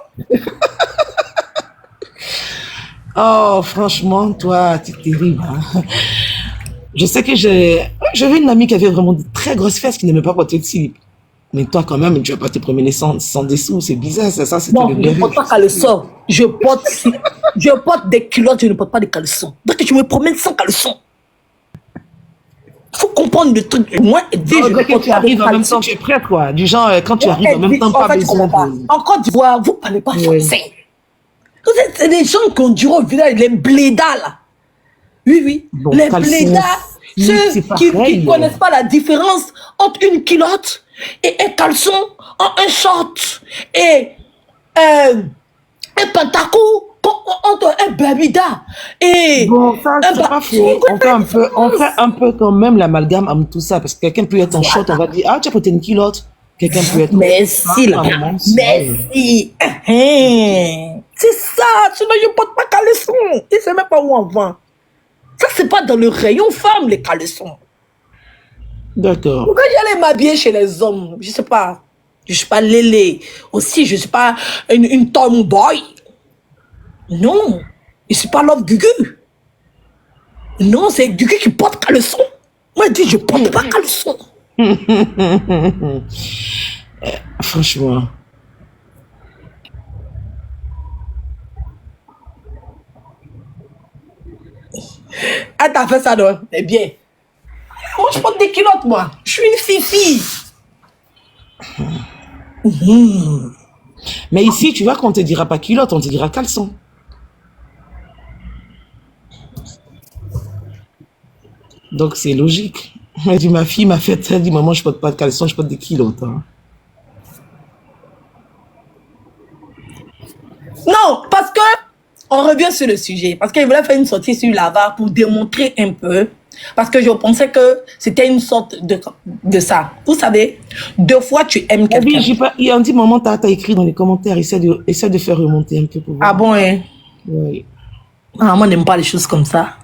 Oh, franchement, toi, tu es terrible. Hein? Je sais que j'avais une amie qui avait vraiment de très grosses fesses qui n'aimait pas porter de slip. Mais toi, quand même, tu vas pas te promener sans dessous. C'est bizarre, ça c'était
non,
le
je ne porte pas caleçon. Je porte des culottes, je ne porte pas de caleçon. Donc, je me promène sans caleçon. Il faut comprendre le truc. Moi,
je que tu arrives en même temps que tu es prête, quoi. Du genre, quand tu arrives en même temps, pas besoin de...
En Côte d'Ivoire, vous ne parlez pas français. C'est des gens qu'on dirait au village, les blédas, là. Oui, oui. Bon, les blédas, ceux qui ne connaissent pas la différence entre une culotte et un caleçon, un short et un pantaco, entre un babida et
bon, ça c'est pas faux. On fait un peu quand même l'amalgame entre tout ça parce que quelqu'un peut être en short, on va dire ah tu as porté une culotte. Quelqu'un peut être
merci là, merci. C'est ça, sinon je ne porte pas caleçon. Il ne sait même pas où on vend. Ça c'est pas dans le rayon femme les caleçons.
D'accord.
Pourquoi j'allais m'habiller chez les hommes? Je sais pas. Je suis pas lélé. Aussi, je suis pas une tomboy. Non. Je suis pas Love Gugu. Non, c'est Gugu qui porte caleçon. Moi, je dis, je porte pas caleçon.
Franchement.
Elle t'a fait ça, non? Eh bien. Moi, je porte des culottes, moi. Je suis une fifi.
Mais ici, tu vois qu'on te dira pas culotte, on te dira caleçon. Donc, c'est logique. Elle dit, ma fille m'a fait, elle dit, maman, je porte pas de caleçon, je porte des culottes. Hein.
Non, parce que, on revient sur le sujet. Parce qu'il voulait faire une sortie sur Lava pour démontrer un peu. Parce que je pensais que c'était une sorte de ça. Vous savez, deux fois tu aimes quelqu'un.
Oui, on dit, maman, t'as écrit dans les commentaires, essaie de faire remonter un peu pour voir.
Ah bon, hein?
Oui.
Ah, moi, n'aime pas les choses comme ça.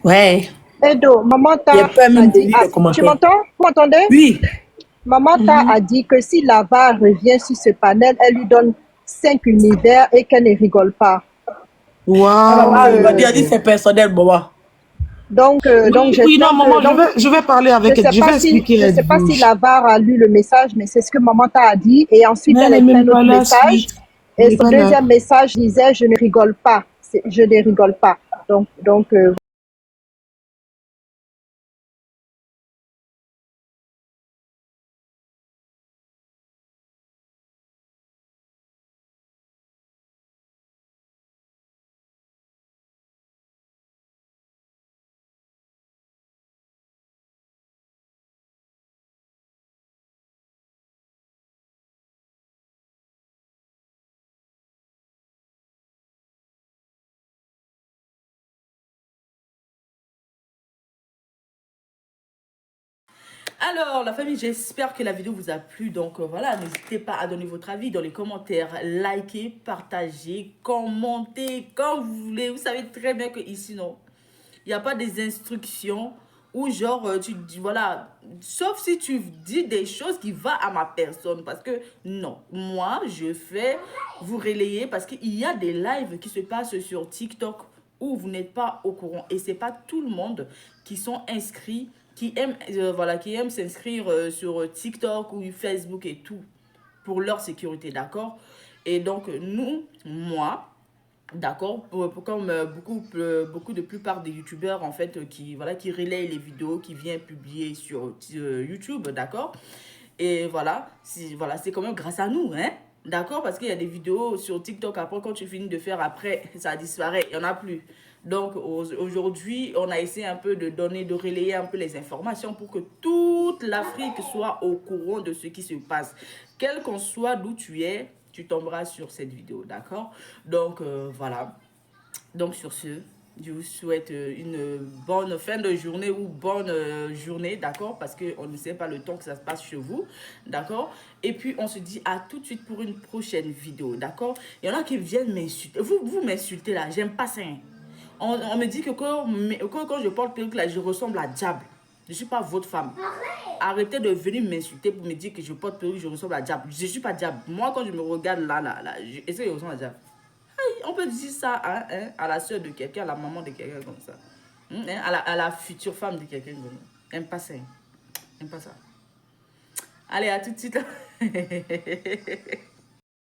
Ouais.
Edo, maman t'a dit... tu m'entends? Vous m'entendez?
Oui.
Maman t'a dit que si Lava revient sur ce panel, elle lui donne 5 univers et qu'elle ne rigole pas.
Waouh.
Elle m'a dit c'est personnel, maman.
Donc,
oui, non, maman, je vais parler avec elle. Je vais expliquer.
Je ne sais pas si Lavar a lu le message, mais c'est ce que maman t'a dit. Et ensuite, elle a fait un autre message. Et son deuxième message disait, je ne rigole pas. Je ne rigole pas. Donc
Alors, la famille, j'espère que la vidéo vous a plu. Donc, voilà, n'hésitez pas à donner votre avis dans les commentaires. Likez, partagez, commentez quand vous voulez. Vous savez très bien que ici, non, il n'y a pas des instructions ou genre, tu dis, voilà, sauf si tu dis des choses qui vont à ma personne. Parce que, non, moi, je fais vous relayer parce qu'il y a des lives qui se passent sur TikTok où vous n'êtes pas au courant. Et c'est pas tout le monde qui sont inscrits, qui aiment, voilà, qui aiment s'inscrire sur TikTok ou Facebook et tout pour leur sécurité, d'accord? Et donc, nous, moi, d'accord, comme beaucoup de plupart des youtubeurs en fait qui voilà qui relayent les vidéos qui viennent publier sur YouTube, d'accord. Et voilà, c'est quand même grâce à nous, hein, d'accord, parce qu'il y a des vidéos sur TikTok après quand tu finis de faire après ça disparaît, il y en a plus. Donc aujourd'hui on a essayé un peu de donner, de relayer un peu les informations pour que toute l'Afrique soit au courant de ce qui se passe, quel qu'on soit d'où tu es. Tu tomberas sur cette vidéo, d'accord? Donc, voilà. Donc, sur ce, je vous souhaite une bonne fin de journée ou bonne journée, d'accord? Parce qu'on ne sait pas le temps que ça se passe chez vous, d'accord? Et puis, on se dit à tout de suite pour une prochaine vidéo, d'accord? Il y en a qui viennent m'insulter. Vous m'insultez là, j'aime pas ça. Hein. On me dit que quand je porte perruque là, je ressemble à Diable. Je ne suis pas votre femme. Arrêtez de venir m'insulter pour me dire que je porte perruque, je ressemble à Diable. Je ne suis pas Diable. Moi, quand je me regarde là, est-ce que je ressemble à Diable? On peut dire ça hein, à la soeur de quelqu'un, à la maman de quelqu'un comme ça. Hein, à la future femme de quelqu'un comme ça. J'aime pas ça. J'aime pas ça. Allez, à tout de suite.